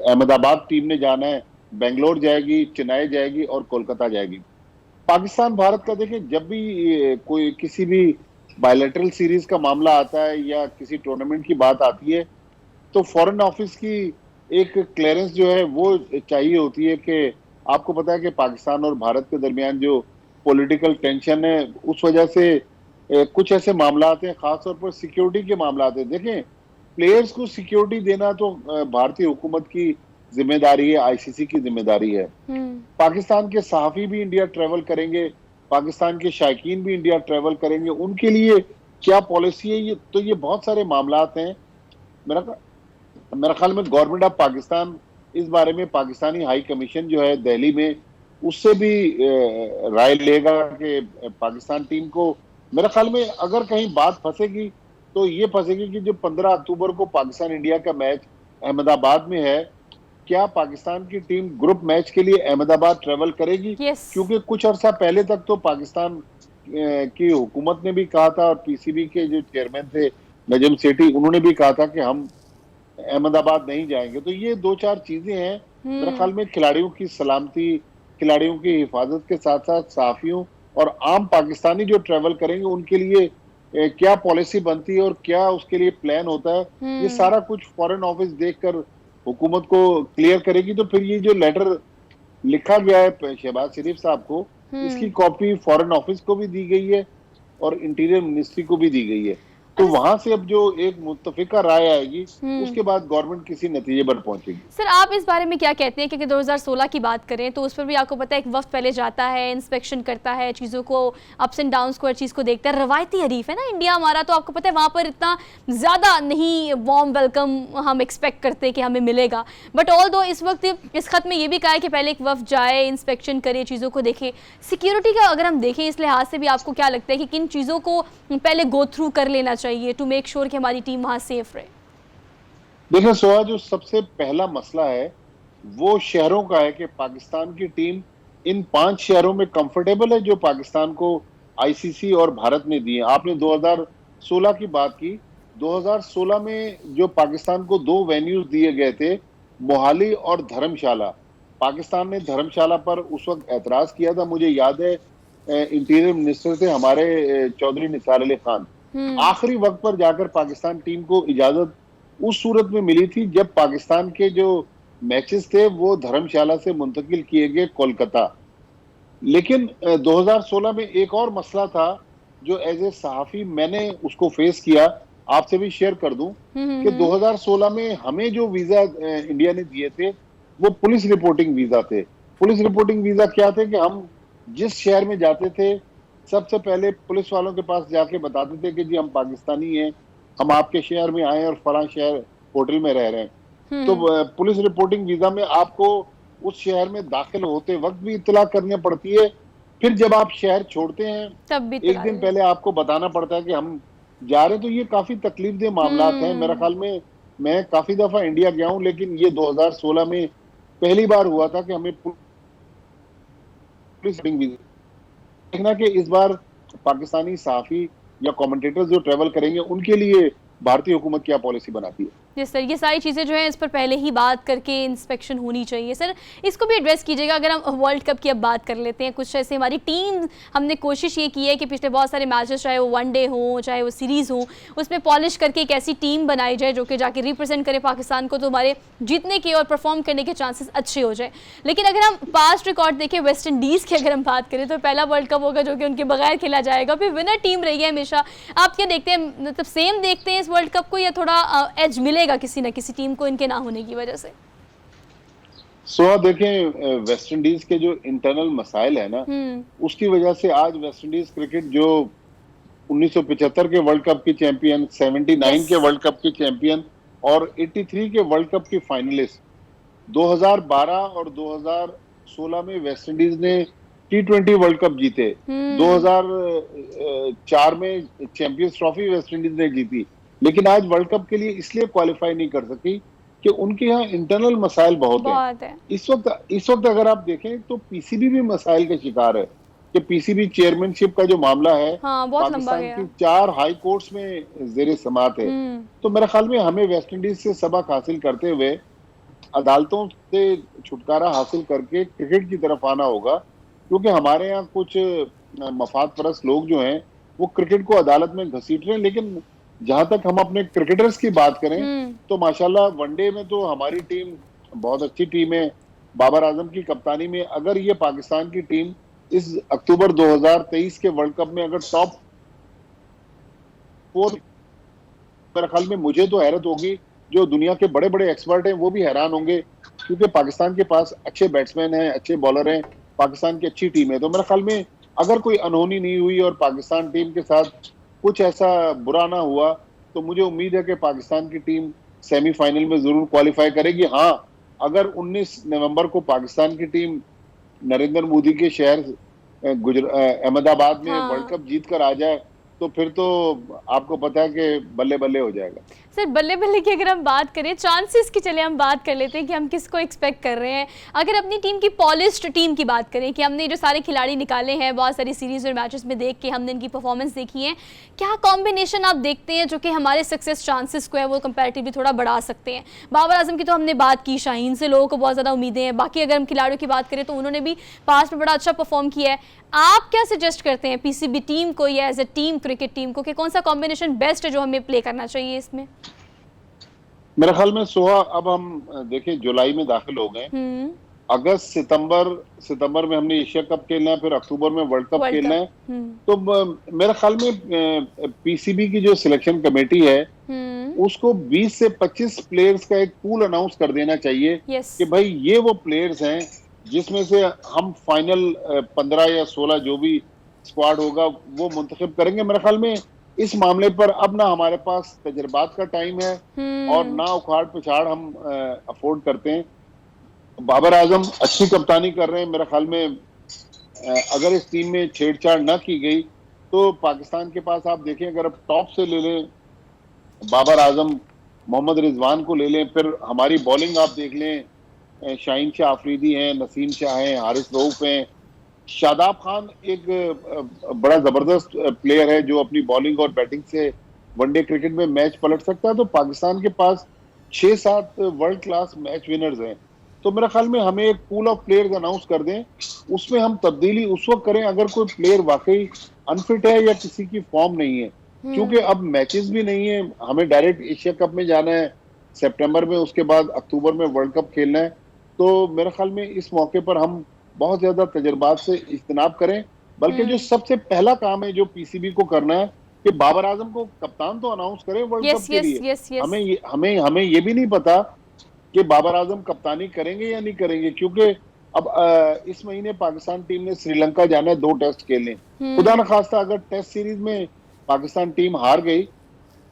अहमदाबाद टीम ने जाना है, बेंगलोर जाएगी, चेन्नई जाएगी और कोलकाता जाएगी। पाकिस्तान भारत का देखें, जब भी कोई किसी भी बायलैटरल सीरीज का मामला आता है या किसी टूर्नामेंट की बात आती है तो फॉरेन ऑफिस की एक क्लियरेंस जो है वो चाहिए होती है कि आपको पता है कि पाकिस्तान और भारत के दरमियान जो पॉलिटिकल टेंशन है उस वजह से कुछ ऐसे मामला आते हैं, खासतौर पर सिक्योरिटी के मामला आते हैं। देखें, प्लेयर्स को सिक्योरिटी देना तो भारतीय हुकूमत की जिम्मेदारी है, आईसीसी की जिम्मेदारी है। पाकिस्तान के सहाफी भी इंडिया ट्रेवल करेंगे, पाकिस्तान के शायकीन भी इंडिया ट्रेवल करेंगे, उनके लिए क्या पॉलिसी है, ये बहुत सारे मामलात हैं। मेरा ख्याल में गवर्नमेंट ऑफ पाकिस्तान इस बारे में पाकिस्तानी हाई कमीशन जो है दिल्ली में उससे भी राय लेगा कि पाकिस्तान टीम को, मेरे ख्याल में अगर कहीं बात फंसेगी तो ये फंसेगी कि जो 15 अक्टूबर को पाकिस्तान इंडिया का मैच अहमदाबाद में है, क्या पाकिस्तान की टीम ग्रुप मैच के लिए अहमदाबाद ट्रेवल करेगी? क्योंकि कुछ अर्सा पहले तक तो पाकिस्तान की हुकूमत ने भी कहा था और पीसीबी के जो चेयरमैन थे नजम सेठी, उन्होंने भी कहा था कि हम अहमदाबाद नहीं जाएंगे। तो ये 2-4 चीजें हैं। मेरे ख्याल में खिलाड़ियों की सलामती, खिलाड़ियों की हिफाजत के साथ साथ सहाफियों और आम पाकिस्तानी जो ट्रेवल करेंगे उनके लिए क्या पॉलिसी बनती है और क्या उसके लिए प्लान होता है, ये सारा कुछ फॉरेन ऑफिस देखकर हुकूमत को क्लियर करेगी। तो फिर ये जो लेटर लिखा गया है शहबाज शरीफ साहब को, इसकी कॉपी फॉरेन ऑफिस को भी दी गई है और इंटीरियर मिनिस्ट्री को भी दी गई है। तो वहां से अब जो एक मुत्तफिका राय आएगी उसके बाद गवर्नमेंट किसी नतीजे पर पहुंचेगी।
सर, आप इस बारे में क्या कहते हैं? क्योंकि 2016 की बात करें तो उस पर भी आपको पता है एक वक्त पहले जाता है, इंस्पेक्शन करता है, चीज़ों को अप्स एंड डाउन्स को, हर चीज़ को देखता है। रवायती हरीफ है ना इंडिया हमारा, तो आपको पता है वहाँ पर इतना ज़्यादा नहीं वार्म वेलकम हम एक्सपेक्ट करते हैं कि हमें मिलेगा। बट ऑल दो इस वक्त इस खत में ये भी कहा है कि पहले एक वक्त जाए, इंस्पेक्शन करे, चीज़ों को देखे। सिक्योरिटी का अगर हम देखें इस लिहाज से भी आपको क्या लगता है कि किन चीज़ों को पहले गो थ्रू कर लेना चाहिए टू मेक श्योर कि हमारी टीम वहां सेफ रहे?
देखिए सोहा, जो सबसे पहला मसला है वो शहरों का है कि पाकिस्तान की टीम इन 5 शहरों में कंफर्टेबल है जो पाकिस्तान को आईसीसी और भारत ने दिए। आपने 2016 की बात की, 2016 में जो पाकिस्तान को 2 वेन्यूज दिए गए थे, मोहाली और धर्मशाला, पाकिस्तान ने धर्मशाला पर उस वक्त एतराज किया था। मुझे याद है इंटीरियर मिनिस्टर थे हमारे चौधरी निसार अली खान। आखिरी वक्त पर जाकर पाकिस्तान टीम को इजाजत उस सूरत में मिली थी जब पाकिस्तान के जो मैचेस थे वो धर्मशाला से मुंतकिल किए गए कोलकाता। लेकिन 2016 में एक और मसला था जो एज ए सहाफी मैंने उसको फेस किया, आपसे भी शेयर कर दूं कि 2016 में हमें जो वीजा इंडिया ने दिए थे वो पुलिस रिपोर्टिंग वीजा थे। पुलिस रिपोर्टिंग वीजा क्या थे कि हम जिस शहर में जाते थे सबसे पहले पुलिस वालों के पास जाके बताते थे कि जी हम पाकिस्तानी हैं, हम आपके शहर में आए और फलां शहर होटल में रह रहे हैं। तो पुलिस रिपोर्टिंग वीजा में आपको उस शहर में दाखिल होते वक्त भी इत्तला करनी पड़ती है, फिर जब आप शहर छोड़ते हैं
तब भी
एक दिन पहले आपको बताना पड़ता है कि हम जा रहे हैं। तो ये काफी तकलीफदेह मामला हैं। मेरे ख्याल में मैं काफी दफा इंडिया गया हूँ, लेकिन ये 2016 में पहली बार हुआ था कि हमें पुलिस देखना कि इस बार पाकिस्तानी सहाफी या कमेंटेटर्स जो ट्रेवल करेंगे उनके लिए भारतीय हुकूमत क्या पॉलिसी बनाती है।
जी सर, ये सारी चीज़ें जो हैं इस पर पहले ही बात करके इंस्पेक्शन होनी चाहिए। सर, इसको भी एड्रेस कीजिएगा। अगर हम वर्ल्ड कप की अब बात कर लेते हैं, कुछ ऐसे हमारी टीम, हमने कोशिश ये की है कि पिछले बहुत सारे मैचेस, चाहे वो वनडे हो चाहे वो सीरीज़ हो, उसमें पॉलिश करके एक ऐसी टीम बनाई जाए जो कि जाके रिप्रेजेंट करे पाकिस्तान को, तो हमारे जीतने के और परफॉर्म करने के चांसेस अच्छे हो जाए। लेकिन अगर हम पास्ट रिकॉर्ड देखें, वेस्ट इंडीज़ की अगर हम बात करें तो पहला वर्ल्ड कप होगा जो कि उनके बगैर खेला जाएगा, फिर विनर टीम रही है हमेशा। आप क्या देखते हैं, मतलब सेम देखते हैं इस वर्ल्ड कप को या थोड़ा एज मिलेगा किसी न किसी टीम को इनके ना होने की वजह से?
सो देखें, वेस्ट इंडीज के जो इंटरनल मसाइल है ना, उसकी वजह से आज वेस्ट इंडीज क्रिकेट जो 1975 के वर्ल्ड कप की चैंपियन, 79 के वर्ल्ड कप की चैंपियन और 83 के वर्ल्ड कप की फाइनलिस्ट, 2012 और 2016 में वेस्ट इंडीज ने T20 वर्ल्ड कप जीते, 2004 में चैंपियंस ट्रॉफी वेस्ट इंडीज ने जीती, लेकिन आज वर्ल्ड कप के लिए इसलिए क्वालिफाई नहीं कर सकी कि उनके यहाँ इंटरनल मसाइल बहुत है। इस वक्त अगर आप देखें तो पीसीबी भी मसाइल का शिकार है कि पीसीबी चेयरमैनशिप का जो मामला है,
बहुत लंबा
पाकिस्तान
गया।
की 4 हाई कोर्ट्स में जेर समात है। तो मेरे ख्याल में हमें वेस्ट इंडीज से सबक हासिल करते हुए अदालतों से छुटकारा हासिल करके क्रिकेट की तरफ आना होगा, क्योंकि हमारे यहाँ कुछ मफाद परस्त लोग जो हैं वो क्रिकेट को अदालत में घसीट रहे हैं। लेकिन जहां तक हम अपने क्रिकेटर्स की बात करें तो माशाल्लाह वनडे में तो हमारी टीम बहुत अच्छी टीम है। बाबर आजम की कप्तानी में अगर ये पाकिस्तान की टीम इस अक्टूबर 2023 के वर्ल्ड कप में अगर टॉप 4, मेरे ख्याल में मुझे तो हैरत होगी, जो दुनिया के बड़े बड़े एक्सपर्ट हैं वो भी हैरान होंगे, क्योंकि पाकिस्तान के पास अच्छे बैट्समैन हैं, अच्छे बॉलर हैं, पाकिस्तान की अच्छी टीम है। तो मेरे ख्याल में अगर कोई अनहोनी नहीं हुई और पाकिस्तान टीम के साथ कुछ ऐसा बुरा ना हुआ तो मुझे उम्मीद है कि पाकिस्तान की टीम सेमीफाइनल में जरूर क्वालिफाई करेगी। हाँ, अगर 19 नवंबर को पाकिस्तान की टीम नरेंद्र मोदी के शहर अहमदाबाद में वर्ल्ड कप जीत कर आ जाए तो फिर तो आपको पता है कि बल्ले बल्ले हो जाएगा।
सर बल्ले बल्ले की अगर हम बात करें, चांसेस की चले हम बात कर लेते हैं कि हम किसको एक्सपेक्ट कर रहे हैं। अगर अपनी टीम की पॉलिश्ड टीम की बात करें कि हमने जो सारे खिलाड़ी निकाले हैं, बहुत सारी सीरीज और मैचेस में देख के हमने इनकी परफॉर्मेंस देखी है, क्या कॉम्बिनेशन आप देखते हैं जो कि हमारे सक्सेस चांसेस को है वो कंपैरेटिवली थोड़ा बढ़ा सकते हैं? बाबर आजम की तो हमने बात की, शाहीन से लोगों को बहुत ज़्यादा उम्मीदें हैं। बाकी अगर हम खिलाड़ियों की बात करें तो उन्होंने भी पास्ट में बड़ा अच्छा परफॉर्म किया है। आप क्या सजेस्ट करते हैं पीसीबी टीम को या as a team cricket team को कि कौन सा कॉम्बिनेशन बेस्ट है जो हमें प्ले करना चाहिए इसमें?
मेरे ख्याल में सोहा, अब हम देखें जुलाई में दाखिल हो गए, अगस्त सितंबर में हमने एशिया कप खेलना है, फिर अक्टूबर में वर्ल्ड कप खेलना है। तो मेरे ख्याल में पीसीबी की जो सिलेक्शन कमेटी है उसको 20 से 25 प्लेयर्स का एक पूल अनाउंस कर देना चाहिए कि भाई ये वो प्लेयर्स हैं जिसमें से हम फाइनल 15 या 16 जो भी स्क्वाड होगा वो मुंतखब करेंगे। मेरे ख्याल में इस मामले पर अब ना हमारे पास तजर्बात का टाइम है और ना उखाड़ पिछाड़ हम अफोर्ड करते हैं। बाबर आजम अच्छी कप्तानी कर रहे हैं। मेरे ख्याल में अगर इस टीम में छेड़छाड़ ना की गई तो पाकिस्तान के पास आप देखें, अगर अब टॉप से ले लें बाबर आजम, मोहम्मद रिजवान को ले लें, फिर हमारी बॉलिंग आप देख लें, शाहीन शाह आफरीदी हैं, नसीम शाह हैं, हारिस रऊफ हैं, शादाब खान एक बड़ा जबरदस्त प्लेयर है जो अपनी बॉलिंग और बैटिंग से वनडे क्रिकेट में मैच पलट सकता है। तो पाकिस्तान के पास 6-7 वर्ल्ड क्लास मैच विनर्स हैं। तो मेरे ख्याल में हमें एक पूल ऑफ प्लेयर्स अनाउंस कर दें, उसमें हम तब्दीली उस वक्त करें अगर कोई प्लेयर वाकई अनफिट है या किसी की फॉर्म नहीं है, क्योंकि अब मैचेस भी नहीं है, हमें डायरेक्ट एशिया कप में जाना है सितंबर में, उसके बाद अक्टूबर में वर्ल्ड कप खेलना है। तो मेरे ख्याल में इस मौके पर हम बहुत ज्यादा तजर्बात से इज्तनाब करें, बल्कि जो सबसे पहला काम है जो पीसीबी को करना है कि बाबर आजम को कप्तान तो अनाउंस करें वर्ल्ड कप के लिए। हमें ये भी नहीं पता कि बाबर आजम कप्तानी करेंगे या नहीं करेंगे, क्योंकि अब इस महीने पाकिस्तान टीम ने श्रीलंका जाना है 2 टेस्ट खेलने। खुदा न खास्ता अगर टेस्ट सीरीज में पाकिस्तान टीम हार गई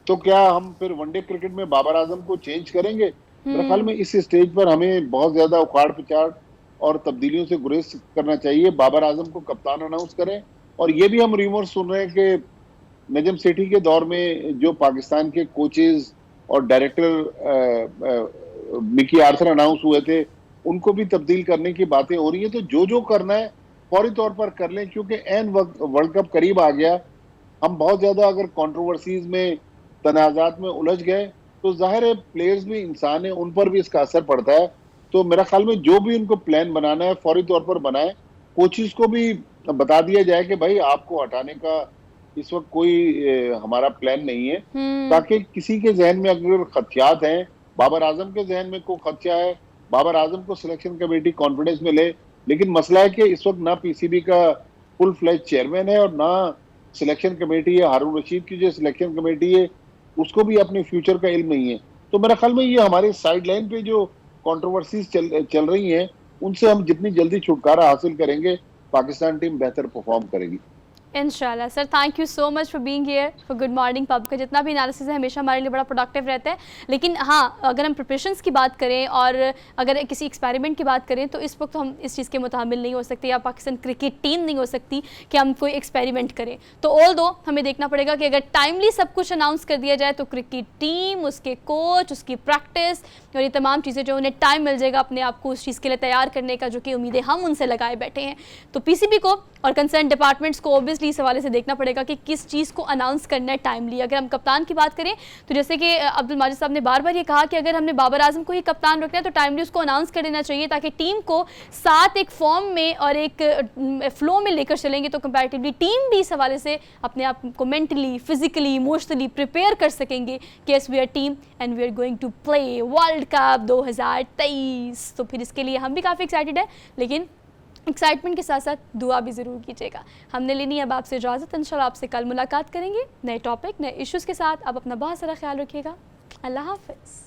तो क्या हम फिर वनडे क्रिकेट में बाबर आजम को चेंज करेंगे? मेरे ख्याल में इस स्टेज पर हमें बहुत ज्यादा उखाड़ पिछाड़ और तब्दीलियों से गुरेज करना चाहिए। बाबर आजम को कप्तान अनाउंस करें। और ये भी हम रिमोर सुन रहे हैं कि नजम सेठी के दौर में जो पाकिस्तान के कोचेज और डायरेक्टर मिकी आर्थर अनाउंस हुए थे उनको भी तब्दील करने की बातें हो रही है। तो जो करना है फौरी तौर पर कर लें, क्योंकि एन वक्त वर्ल्ड कप करीब आ गया। हम बहुत ज्यादा अगर कंट्रोवर्सीज में, तनाजात में उलझ गए तो जाहिर है प्लेयर्स भी इंसान है, उन पर भी इसका असर पड़ता है। तो मेरा ख्याल में जो भी उनको प्लान बनाना है फौरी तौर पर बनाए। कोचेस को भी बता दिया जाए कि भाई आपको हटाने का इस वक्त कोई हमारा प्लान नहीं है, ताकि किसी के जहन में अगर खदशात हैं, बाबर आजम के जहन में कोई खदशा है, बाबर आजम को सिलेक्शन कमेटी कॉन्फिडेंस में ले। लेकिन मसला है कि इस वक्त ना पीसीबी का फुल फ्लैज चेयरमैन है और ना सिलेक्शन कमेटी है। हारून रशीद की जो सिलेक्शन कमेटी है उसको भी अपने फ्यूचर का इल्म नहीं है। तो मेरा ख्याल में ये हमारे साइड लाइन पे जो कंट्रोवर्सीज चल रही हैं, उनसे हम जितनी जल्दी छुटकारा हासिल करेंगे, पाकिस्तान टीम बेहतर परफॉर्म करेगी।
इंशाल्लाह sir, thank you so much for being here for good morning pub का जितना भी एनालिसिस है हमेशा हमारे लिए बड़ा प्रोडक्टिव रहता है। लेकिन हाँ, अगर हम प्रिपरेशंस की बात करें और अगर किसी एक्सपेरिमेंट की बात करें तो इस वक्त हम इस चीज़ के मुताबिल नहीं हो सकते, या पाकिस्तान क्रिकेट टीम नहीं हो सकती कि हम कोई एक्सपेरिमेंट करें। तो ऑल दो हमें देखना पड़ेगा कि अगर टाइमली सब कुछ अनाउंस कर दिया जाए तो क्रिकेट टीम, उसके कोच, उसकी प्रैक्टिस और ये तमाम चीज़ें जो उन्हें टाइम मिल जाएगा अपने आप को उस चीज़ के लिए तैयार करने का, जो कि उम्मीदें हम उनसे लगाए बैठे हैं। तो पीसीबी को और कंसर्न डिपार्टमेंट्स को ऑब्वियसली इस हवाले से देखना पड़ेगा कि किस चीज़ को अनाउंस करना है टाइमली। अगर हम कप्तान की बात करें तो जैसे कि अब्दुल माजिद साहब ने बार बार ये कहा कि अगर हमने बाबर आजम को ही कप्तान रखना है तो टाइमली उसको अनाउंस कर देना चाहिए, ताकि टीम को साथ एक फॉर्म में और एक फ्लो में लेकर चलेंगे तो कंपैरेटिवली टीम भी इस हवाले से अपने आप को मेंटली, फिजिकली, इमोशनली प्रिपेयर कर सकेंगे कि yes we are team and we are going to play world cup 2023। तो फिर इसके लिए हम भी काफ़ी एक्साइटेड है, लेकिन एक्साइटमेंट के साथ साथ दुआ भी ज़रूर कीजिएगा। हमने लेनी है अब आपसे इजाज़त, इंशाल्लाह आपसे कल मुलाकात करेंगे नए टॉपिक, नए इश्यूज़ के साथ। अब अपना बहुत सारा ख्याल रखिएगा। अल्लाह हाफ़िज़।